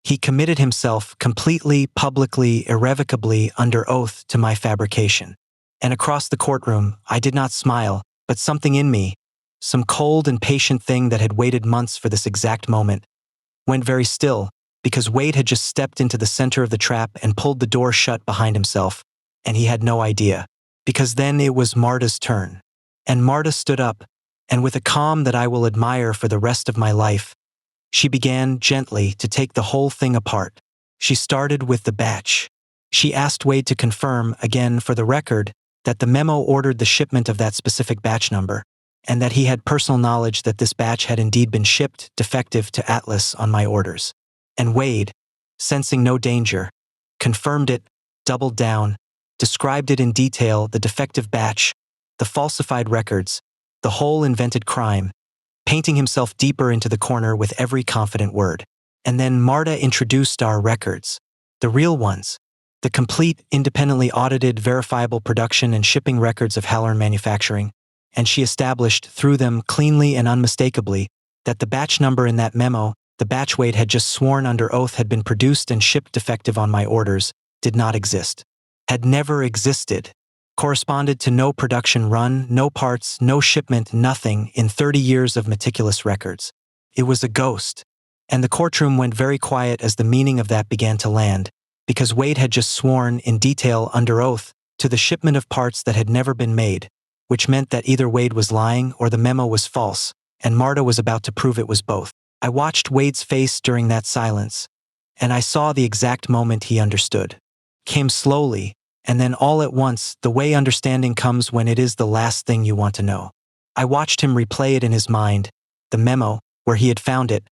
He committed himself completely, publicly, irrevocably, under oath to my fabrication. And across the courtroom, I did not smile, but something in me, some cold and patient thing that had waited months for this exact moment, went very still, because Wade had just stepped into the center of the trap and pulled the door shut behind himself, and he had no idea. Because then it was Marta's turn. And Marta stood up, and with a calm that I will admire for the rest of my life, she began, gently, to take the whole thing apart. She started with the batch. She asked Wade to confirm, again for the record, that the memo ordered the shipment of that specific batch number, and that he had personal knowledge that this batch had indeed been shipped defective to Atlas on my orders. And Wade, sensing no danger, confirmed it, doubled down, described it in detail, the defective batch, the falsified records, the whole invented crime, painting himself deeper into the corner with every confident word. And then Marta introduced our records, the real ones, the complete, independently audited, verifiable production and shipping records of Halloran Manufacturing, and she established, through them cleanly and unmistakably, that the batch number in that memo, the batch Wade had just sworn under oath had been produced and shipped defective on my orders, did not exist. Had never existed. Corresponded to no production run, no parts, no shipment, nothing in 30 years of meticulous records. It was a ghost. And the courtroom went very quiet as the meaning of that began to land, because Wade had just sworn, in detail under oath, to the shipment of parts that had never been made, which meant that either Wade was lying or the memo was false, and Marta was about to prove it was both. I watched Wade's face during that silence, and I saw the exact moment he understood. Came slowly, and then all at once, the way understanding comes when it is the last thing you want to know. I watched him replay it in his mind, the memo, where he had found it,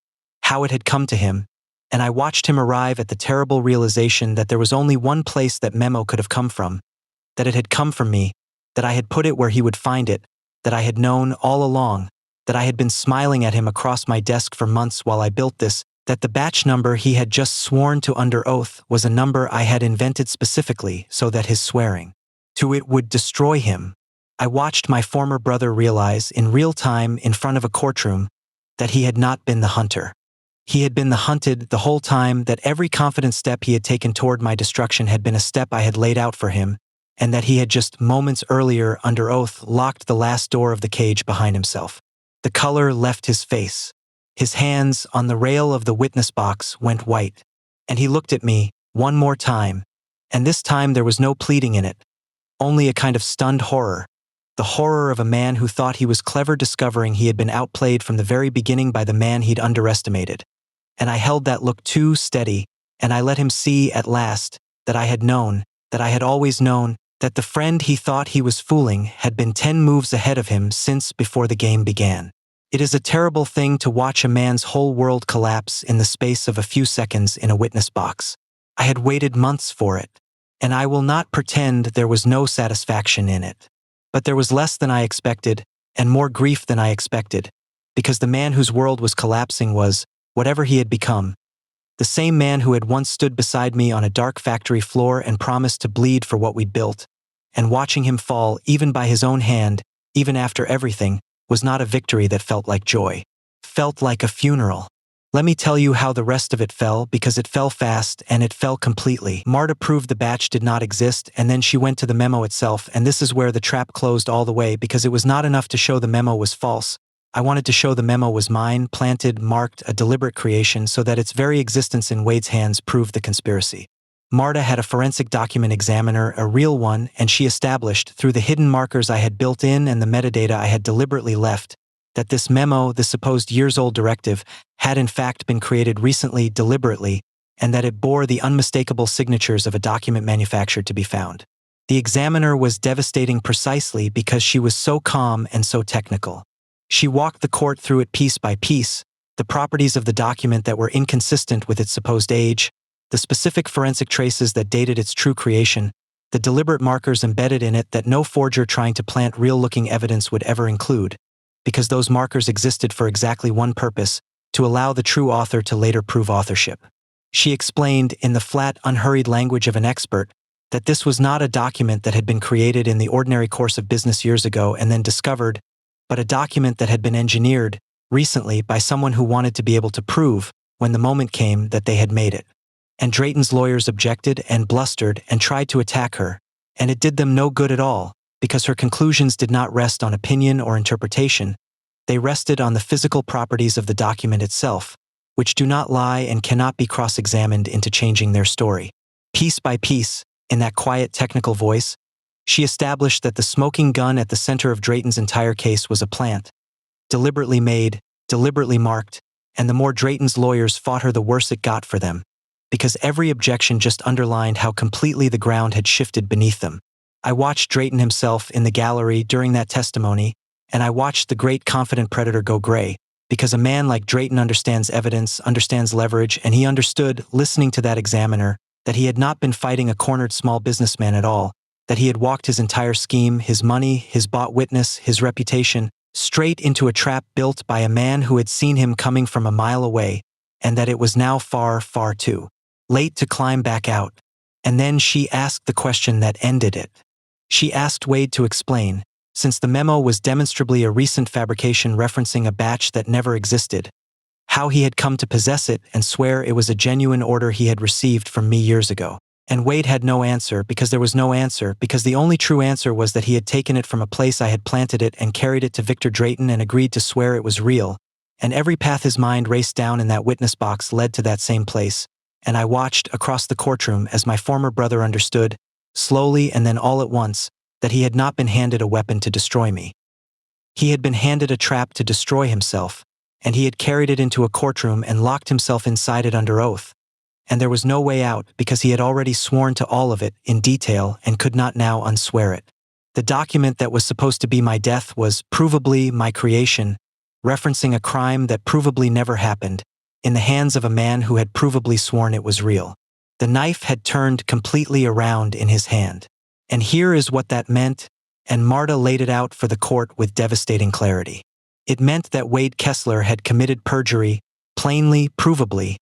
how it had come to him, and I watched him arrive at the terrible realization that there was only one place that memo could have come from, that it had come from me, that I had put it where he would find it, that I had known all along, that I had been smiling at him across my desk for months while I built this, that the batch number he had just sworn to under oath was a number I had invented specifically so that his swearing to it would destroy him. I watched my former brother realize in real time in front of a courtroom that he had not been the hunter. He had been the hunted the whole time, that every confident step he had taken toward my destruction had been a step I had laid out for him, and that he had just moments earlier under oath locked the last door of the cage behind himself. The color left his face. His hands on the rail of the witness box went white, and he looked at me one more time, and this time there was no pleading in it, only a kind of stunned horror, the horror of a man who thought he was clever, discovering he had been outplayed from the very beginning by the man he'd underestimated. And I held that look too steady, and I let him see at last that I had known, that I had always known, that the friend he thought he was fooling had been 10 moves ahead of him since before the game began. It is a terrible thing to watch a man's whole world collapse in the space of a few seconds in a witness box. I had waited months for it, and I will not pretend there was no satisfaction in it. But there was less than I expected, and more grief than I expected, because the man whose world was collapsing was, whatever he had become, the same man who had once stood beside me on a dark factory floor and promised to bleed for what we'd built, and watching him fall, even by his own hand, even after everything, was not a victory that felt like joy. Felt like a funeral. Let me tell you how the rest of it fell, because it fell fast and it fell completely. Marta proved the batch did not exist, and then she went to the memo itself, and this is where the trap closed all the way, because it was not enough to show the memo was false. I wanted to show the memo was mine, planted, marked, a deliberate creation, so that its very existence in Wade's hands proved the conspiracy. Marta had a forensic document examiner, a real one, and she established, through the hidden markers I had built in and the metadata I had deliberately left, that this memo, the supposed years-old directive, had in fact been created recently, deliberately, and that it bore the unmistakable signatures of a document manufactured to be found. The examiner was devastating precisely because she was so calm and so technical. She walked the court through it piece by piece, the properties of the document that were inconsistent with its supposed age, the specific forensic traces that dated its true creation, the deliberate markers embedded in it that no forger trying to plant real-looking evidence would ever include, because those markers existed for exactly one purpose, to allow the true author to later prove authorship. She explained, in the flat, unhurried language of an expert, that this was not a document that had been created in the ordinary course of business years ago and then discovered, but a document that had been engineered, recently, by someone who wanted to be able to prove, when the moment came, that they had made it. And Drayton's lawyers objected and blustered and tried to attack her, and it did them no good at all, because her conclusions did not rest on opinion or interpretation. They rested on the physical properties of the document itself, which do not lie and cannot be cross-examined into changing their story. Piece by piece, in that quiet technical voice, she established that the smoking gun at the center of Drayton's entire case was a plant, deliberately made, deliberately marked, and the more Drayton's lawyers fought her, the worse it got for them, because every objection just underlined how completely the ground had shifted beneath them. I watched Drayton himself in the gallery during that testimony, and I watched the great confident predator go gray, because a man like Drayton understands evidence, understands leverage, and he understood, listening to that examiner, that he had not been fighting a cornered small businessman at all, that he had walked his entire scheme, his money, his bought witness, his reputation, straight into a trap built by a man who had seen him coming from a mile away, and that it was now far, far too late to climb back out. And then she asked the question that ended it. She asked Wade to explain, since the memo was demonstrably a recent fabrication referencing a batch that never existed, how he had come to possess it and swear it was a genuine order he had received from me years ago. And Wade had no answer because there was no answer, because the only true answer was that he had taken it from a place I had planted it and carried it to Victor Drayton and agreed to swear it was real, and every path his mind raced down in that witness box led to that same place, and I watched across the courtroom as my former brother understood, slowly and then all at once, that he had not been handed a weapon to destroy me. He had been handed a trap to destroy himself, and he had carried it into a courtroom and locked himself inside it under oath. And there was no way out because he had already sworn to all of it in detail and could not now unswear it. The document that was supposed to be my death was provably my creation, referencing a crime that provably never happened, in the hands of a man who had provably sworn it was real. The knife had turned completely around in his hand. And here is what that meant, and Marta laid it out for the court with devastating clarity. It meant that Wade Kessler had committed perjury, plainly, provably,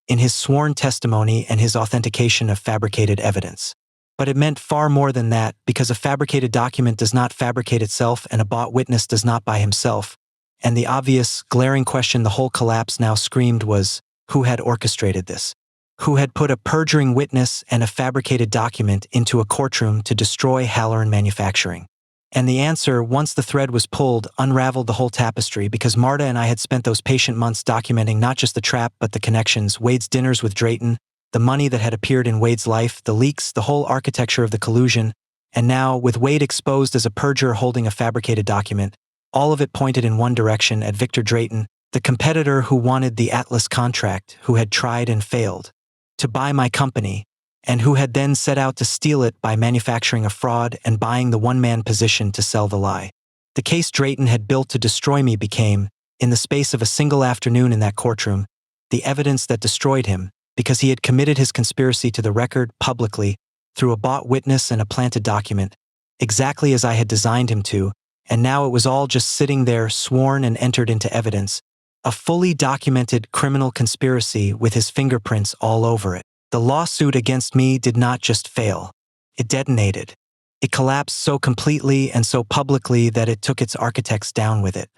in his sworn testimony and his authentication of fabricated evidence. But it meant far more than that, because a fabricated document does not fabricate itself and a bought witness does not buy himself. And the obvious, glaring question the whole collapse now screamed was, who had orchestrated this? Who had put a perjuring witness and a fabricated document into a courtroom to destroy Halloran Manufacturing? And the answer, once the thread was pulled, unraveled the whole tapestry, because Marta and I had spent those patient months documenting not just the trap but the connections, Wade's dinners with Drayton, the money that had appeared in Wade's life, the leaks, the whole architecture of the collusion, and now, with Wade exposed as a perjurer holding a fabricated document, all of it pointed in one direction at Victor Drayton, the competitor who wanted the Atlas contract, who had tried and failed to buy my company, and who had then set out to steal it by manufacturing a fraud and buying the one-man position to sell the lie. The case Drayton had built to destroy me became, in the space of a single afternoon in that courtroom, the evidence that destroyed him, because he had committed his conspiracy to the record publicly through a bought witness and a planted document, exactly as I had designed him to, and now it was all just sitting there sworn and entered into evidence, a fully documented criminal conspiracy with his fingerprints all over it. The lawsuit against me did not just fail. It detonated. It collapsed so completely and so publicly that it took its architects down with it.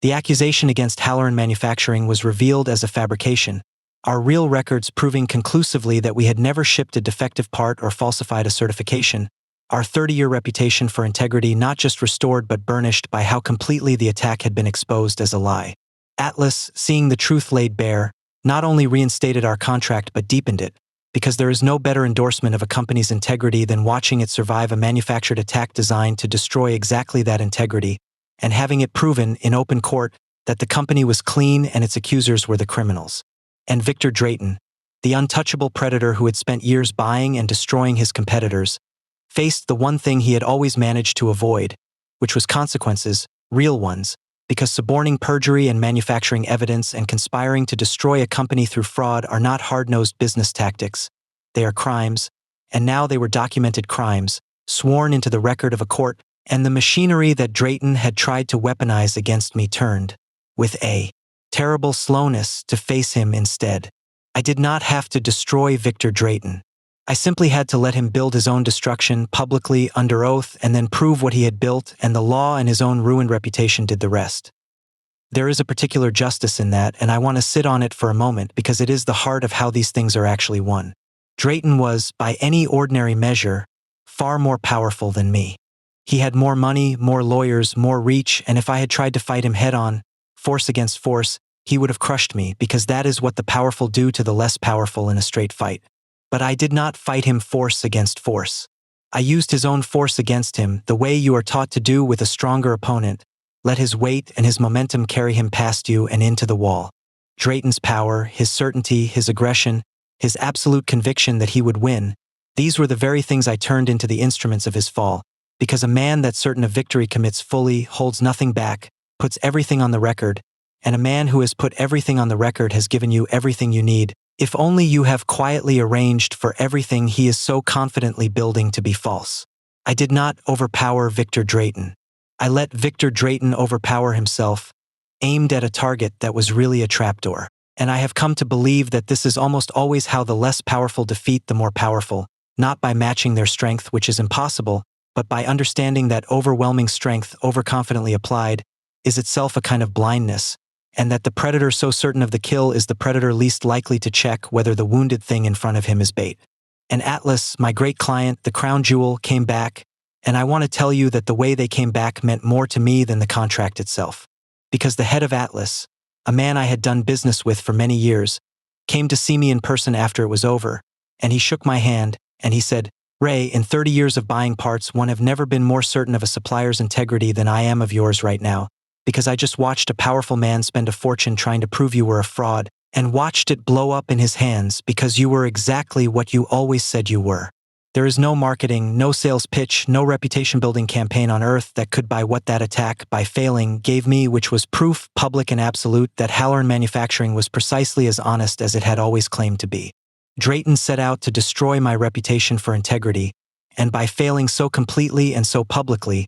The accusation against Halloran Manufacturing was revealed as a fabrication, our real records proving conclusively that we had never shipped a defective part or falsified a certification, our 30-year reputation for integrity not just restored but burnished by how completely the attack had been exposed as a lie. Atlas, seeing the truth laid bare, not only reinstated our contract but deepened it, because there is no better endorsement of a company's integrity than watching it survive a manufactured attack designed to destroy exactly that integrity, and having it proven in open court that the company was clean and its accusers were the criminals. And Victor Drayton, the untouchable predator who had spent years buying and destroying his competitors, faced the one thing he had always managed to avoid, which was consequences, real ones, because suborning perjury and manufacturing evidence and conspiring to destroy a company through fraud are not hard-nosed business tactics. They are crimes, and now they were documented crimes, sworn into the record of a court, and the machinery that Drayton had tried to weaponize against me turned, with a terrible slowness, to face him instead. I did not have to destroy Victor Drayton. I simply had to let him build his own destruction publicly under oath and then prove what he had built, and the law and his own ruined reputation did the rest. There is a particular justice in that, and I want to sit on it for a moment because it is the heart of how these things are actually won. Drayton was, by any ordinary measure, far more powerful than me. He had more money, more lawyers, more reach, and if I had tried to fight him head-on, force against force, he would have crushed me, because that is what the powerful do to the less powerful in a straight fight. But I did not fight him force against force. I used his own force against him, the way you are taught to do with a stronger opponent. Let his weight and his momentum carry him past you and into the wall. Drayton's power, his certainty, his aggression, his absolute conviction that he would win, these were the very things I turned into the instruments of his fall, because a man that's certain of victory commits fully, holds nothing back, puts everything on the record, and a man who has put everything on the record has given you everything you need, if only you have quietly arranged for everything he is so confidently building to be false. I did not overpower Victor Drayton. I let Victor Drayton overpower himself, aimed at a target that was really a trapdoor. And I have come to believe that this is almost always how the less powerful defeat the more powerful, not by matching their strength, which is impossible, but by understanding that overwhelming strength, overconfidently applied, is itself a kind of blindness, and that the predator so certain of the kill is the predator least likely to check whether the wounded thing in front of him is bait. And Atlas, my great client, the crown jewel, came back, and I want to tell you that the way they came back meant more to me than the contract itself. Because the head of Atlas, a man I had done business with for many years, came to see me in person after it was over, and he shook my hand, and he said, "Ray, in 30 years of buying parts, one have never been more certain of a supplier's integrity than I am of yours right now, because I just watched a powerful man spend a fortune trying to prove you were a fraud, and watched it blow up in his hands because you were exactly what you always said you were. There is no marketing, no sales pitch, no reputation-building campaign on earth that could buy what that attack, by failing, gave me, which was proof, public and absolute, that Halloran Manufacturing was precisely as honest as it had always claimed to be. Drayton set out to destroy my reputation for integrity, and by failing so completely and so publicly,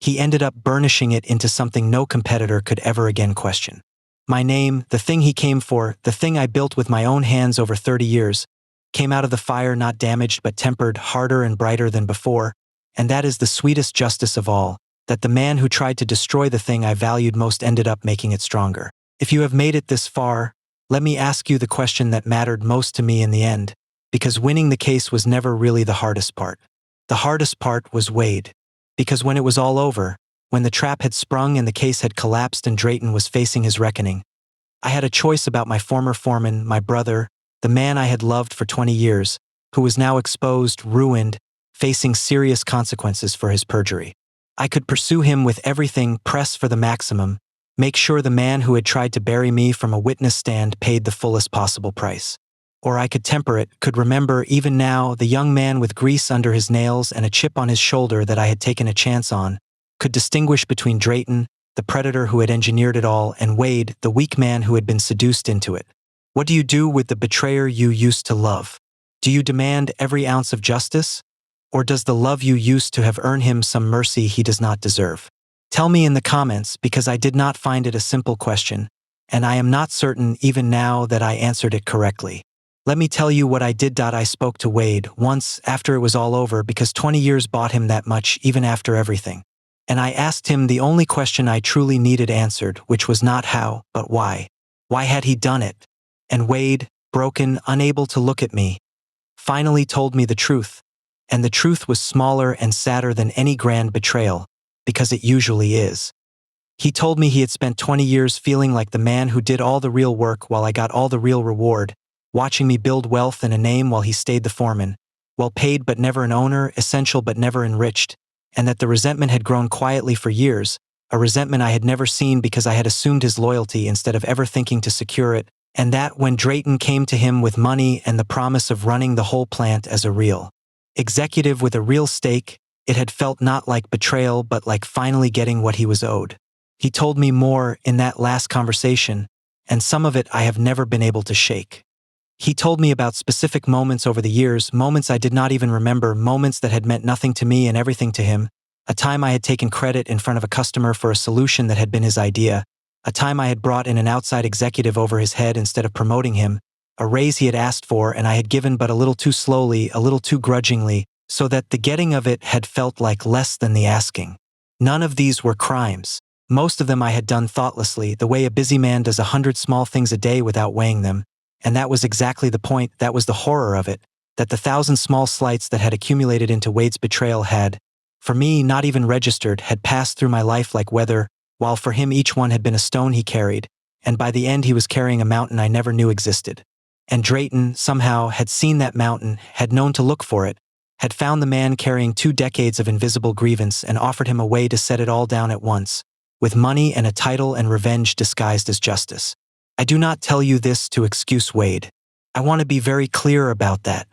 he ended up burnishing it into something no competitor could ever again question. My name, the thing he came for, the thing I built with my own hands over 30 years, came out of the fire not damaged but tempered, harder and brighter than before, and that is the sweetest justice of all, that the man who tried to destroy the thing I valued most ended up making it stronger. If you have made it this far, let me ask you the question that mattered most to me in the end, because winning the case was never really the hardest part. The hardest part was Wade. Because when it was all over, when the trap had sprung and the case had collapsed and Drayton was facing his reckoning, I had a choice about my former foreman, my brother, the man I had loved for 20 years, who was now exposed, ruined, facing serious consequences for his perjury. I could pursue him with everything, press for the maximum, make sure the man who had tried to bury me from a witness stand paid the fullest possible price. Or I could temper it, could remember, even now, the young man with grease under his nails and a chip on his shoulder that I had taken a chance on, could distinguish between Drayton, the predator who had engineered it all, and Wade, the weak man who had been seduced into it. What do you do with the betrayer you used to love? Do you demand every ounce of justice? Or does the love you used to have earn him some mercy he does not deserve? Tell me in the comments, because I did not find it a simple question, and I am not certain even now that I answered it correctly. Let me tell you what I did. I spoke to Wade once after it was all over, because 20 years bought him that much even after everything. And I asked him the only question I truly needed answered, which was not how, but why. Why had he done it? And Wade, broken, unable to look at me, finally told me the truth. And the truth was smaller and sadder than any grand betrayal, because it usually is. He told me he had spent 20 years feeling like the man who did all the real work while I got all the real reward, watching me build wealth and a name while he stayed the foreman, well paid but never an owner, essential but never enriched, and that the resentment had grown quietly for years, a resentment I had never seen because I had assumed his loyalty instead of ever thinking to secure it, and that when Drayton came to him with money and the promise of running the whole plant as a real executive with a real stake, it had felt not like betrayal but like finally getting what he was owed. He told me more in that last conversation, and some of it I have never been able to shake. He told me about specific moments over the years, moments I did not even remember, moments that had meant nothing to me and everything to him, a time I had taken credit in front of a customer for a solution that had been his idea, a time I had brought in an outside executive over his head instead of promoting him, a raise he had asked for and I had given but a little too slowly, a little too grudgingly, so that the getting of it had felt like less than the asking. None of these were crimes. Most of them I had done thoughtlessly, the way a busy man does 100 small things a day without weighing them, and that was exactly the point, that was the horror of it, that the 1,000 small slights that had accumulated into Wade's betrayal had, for me not even registered, had passed through my life like weather, while for him each one had been a stone he carried, and by the end he was carrying a mountain I never knew existed. And Drayton, somehow, had seen that mountain, had known to look for it, had found the man carrying 2 decades of invisible grievance and offered him a way to set it all down at once, with money and a title and revenge disguised as justice. I do not tell you this to excuse Wade. I want to be very clear about that.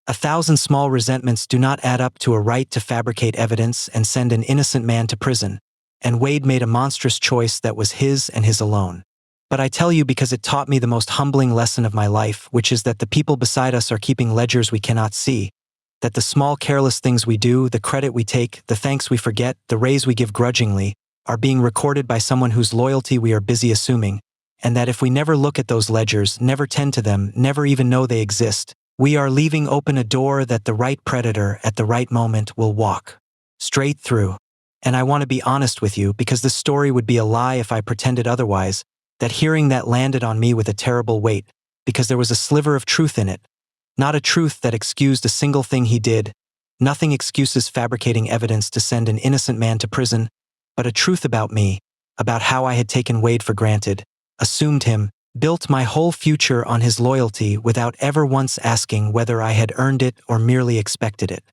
1,000 small resentments do not add up to a right to fabricate evidence and send an innocent man to prison, and Wade made a monstrous choice that was his and his alone. But I tell you because it taught me the most humbling lesson of my life, which is that the people beside us are keeping ledgers we cannot see, that the small careless things we do, the credit we take, the thanks we forget, the raise we give grudgingly, are being recorded by someone whose loyalty we are busy assuming, and that if we never look at those ledgers, never tend to them, never even know they exist, We are leaving open a door that the right predator at the right moment will walk straight through. And I want to be honest with you, because this story would be a lie if I pretended otherwise, that hearing that landed on me with a terrible weight, because there was a sliver of truth in it. Not a truth that excused a single thing he did, nothing excuses fabricating evidence to send an innocent man to prison, but a truth about me, about how I had taken Wade for granted, assumed him, built my whole future on his loyalty without ever once asking whether I had earned it or merely expected it.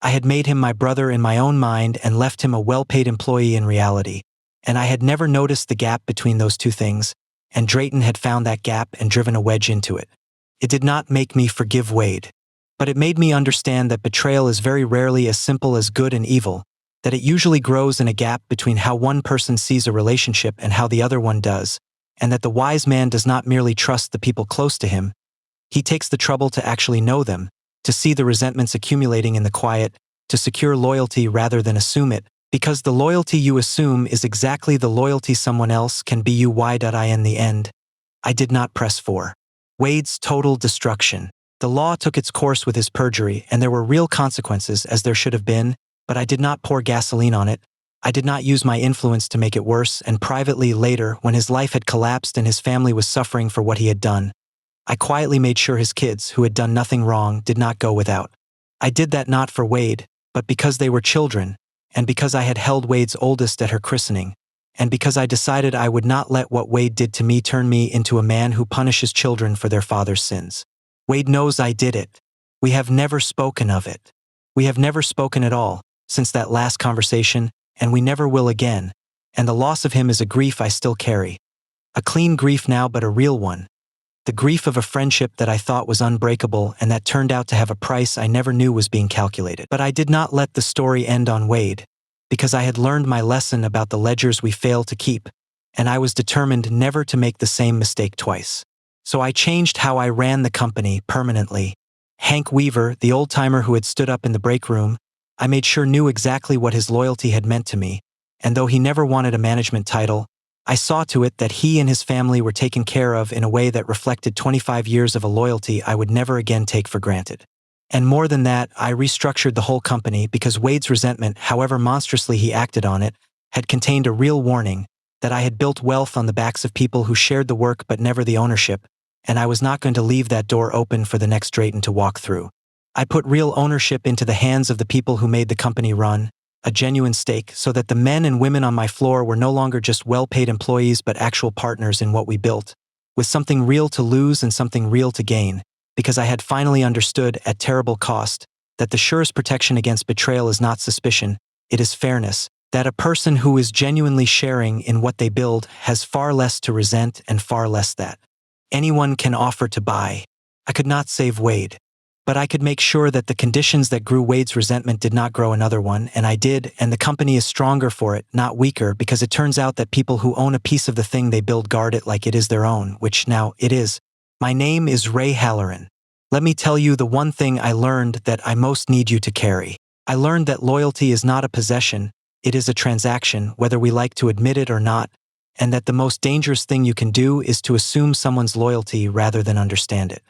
I had made him my brother in my own mind and left him a well-paid employee in reality, and I had never noticed the gap between those two things, and Drayton had found that gap and driven a wedge into it. It did not make me forgive Wade, but it made me understand that betrayal is very rarely as simple as good and evil, that it usually grows in a gap between how one person sees a relationship and how the other one does, and that the wise man does not merely trust the people close to him, he takes the trouble to actually know them, to see the resentments accumulating in the quiet, to secure loyalty rather than assume it, because the loyalty you assume is exactly the loyalty someone else can be you. In the end, I did not press for Wade's total destruction. The law took its course with his perjury, and there were real consequences, as there should have been, but I did not pour gasoline on it. I did not use my influence to make it worse, and privately later, when his life had collapsed and his family was suffering for what he had done, I quietly made sure his kids, who had done nothing wrong, did not go without. I did that not for Wade, but because they were children, and because I had held Wade's oldest at her christening, and because I decided I would not let what Wade did to me turn me into a man who punishes children for their father's sins. Wade knows I did it. We have never spoken of it. We have never spoken at all, since that last conversation, and we never will again, and the loss of him is a grief I still carry. A clean grief now, but a real one. The grief of a friendship that I thought was unbreakable and that turned out to have a price I never knew was being calculated. But I did not let the story end on Wade, because I had learned my lesson about the ledgers we fail to keep, and I was determined never to make the same mistake twice. So I changed how I ran the company permanently. Hank Weaver, the old-timer who had stood up in the break room, I made sure knew exactly what his loyalty had meant to me, and though he never wanted a management title, I saw to it that he and his family were taken care of in a way that reflected 25 years of a loyalty I would never again take for granted. And more than that, I restructured the whole company because Wade's resentment, however monstrously he acted on it, had contained a real warning that I had built wealth on the backs of people who shared the work but never the ownership, and I was not going to leave that door open for the next Drayton to walk through. I put real ownership into the hands of the people who made the company run, a genuine stake, so that the men and women on my floor were no longer just well-paid employees but actual partners in what we built, with something real to lose and something real to gain, because I had finally understood, at terrible cost, that the surest protection against betrayal is not suspicion, it is fairness, that a person who is genuinely sharing in what they build has far less to resent and far less that anyone can offer to buy. I could not save Wade, but I could make sure that the conditions that grew Wade's resentment did not grow another one, and I did, and the company is stronger for it, not weaker, because it turns out that people who own a piece of the thing they build guard it like it is their own, which now it is. My name is Ray Halloran. Let me tell you the one thing I learned that I most need you to carry. I learned that loyalty is not a possession, it is a transaction, whether we like to admit it or not, and that the most dangerous thing you can do is to assume someone's loyalty rather than understand it.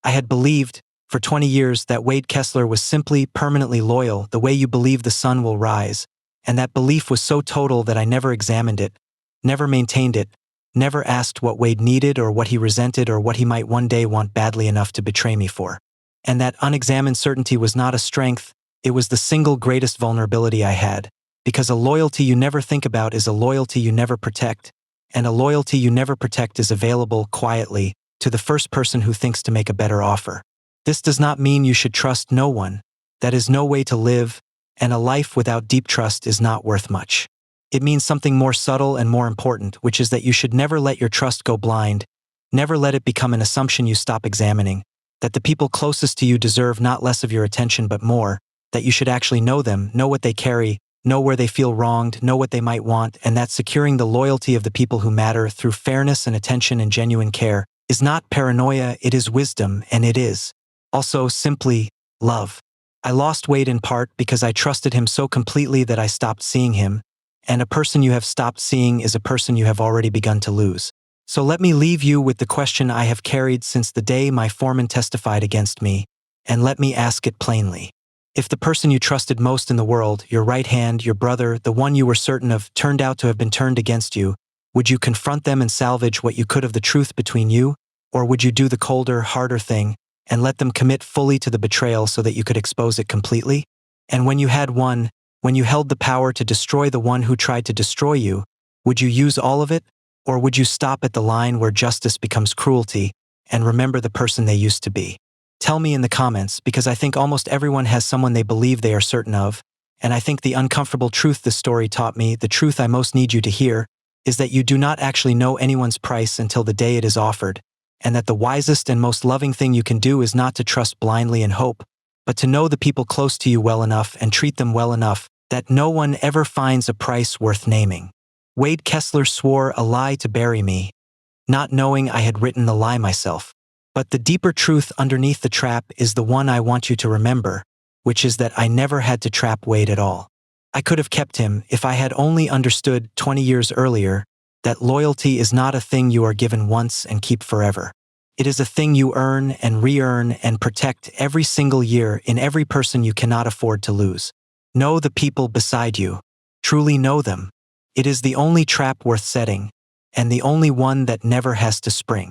I had believed, for 20 years, that Wade Kessler was simply permanently loyal, the way you believe the sun will rise, and that belief was so total that I never examined it, never maintained it, never asked what Wade needed or what he resented or what he might one day want badly enough to betray me for. And that unexamined certainty was not a strength, it was the single greatest vulnerability I had, because a loyalty you never think about is a loyalty you never protect, and a loyalty you never protect is available quietly to the first person who thinks to make a better offer. This does not mean you should trust no one. That is no way to live, and a life without deep trust is not worth much. It means something more subtle and more important, which is that you should never let your trust go blind, never let it become an assumption you stop examining, that the people closest to you deserve not less of your attention but more, that you should actually know them, know what they carry, know where they feel wronged, know what they might want, and that securing the loyalty of the people who matter through fairness and attention and genuine care is not paranoia, it is wisdom, and it is also simply love. I lost Wade in part because I trusted him so completely that I stopped seeing him, and a person you have stopped seeing is a person you have already begun to lose. So let me leave you with the question I have carried since the day my foreman testified against me, and let me ask it plainly. If the person you trusted most in the world, your right hand, your brother, the one you were certain of, turned out to have been turned against you, would you confront them and salvage what you could of the truth between you? Or would you do the colder, harder thing and let them commit fully to the betrayal so that you could expose it completely? And when you had won, when you held the power to destroy the one who tried to destroy you, would you use all of it? Or would you stop at the line where justice becomes cruelty and remember the person they used to be? Tell me in the comments, because I think almost everyone has someone they believe they are certain of, and I think the uncomfortable truth this story taught me, the truth I most need you to hear, is that you do not actually know anyone's price until the day it is offered, and that the wisest and most loving thing you can do is not to trust blindly and hope, but to know the people close to you well enough and treat them well enough that no one ever finds a price worth naming. Wade Kessler swore a lie to bury me, not knowing I had written the lie myself. But the deeper truth underneath the trap is the one I want you to remember, which is that I never had to trap Wade at all. I could have kept him if I had only understood 20 years earlier that loyalty is not a thing you are given once and keep forever. It is a thing you earn and re-earn and protect every single year in every person you cannot afford to lose. Know the people beside you. Truly know them. It is the only trap worth setting, and the only one that never has to spring.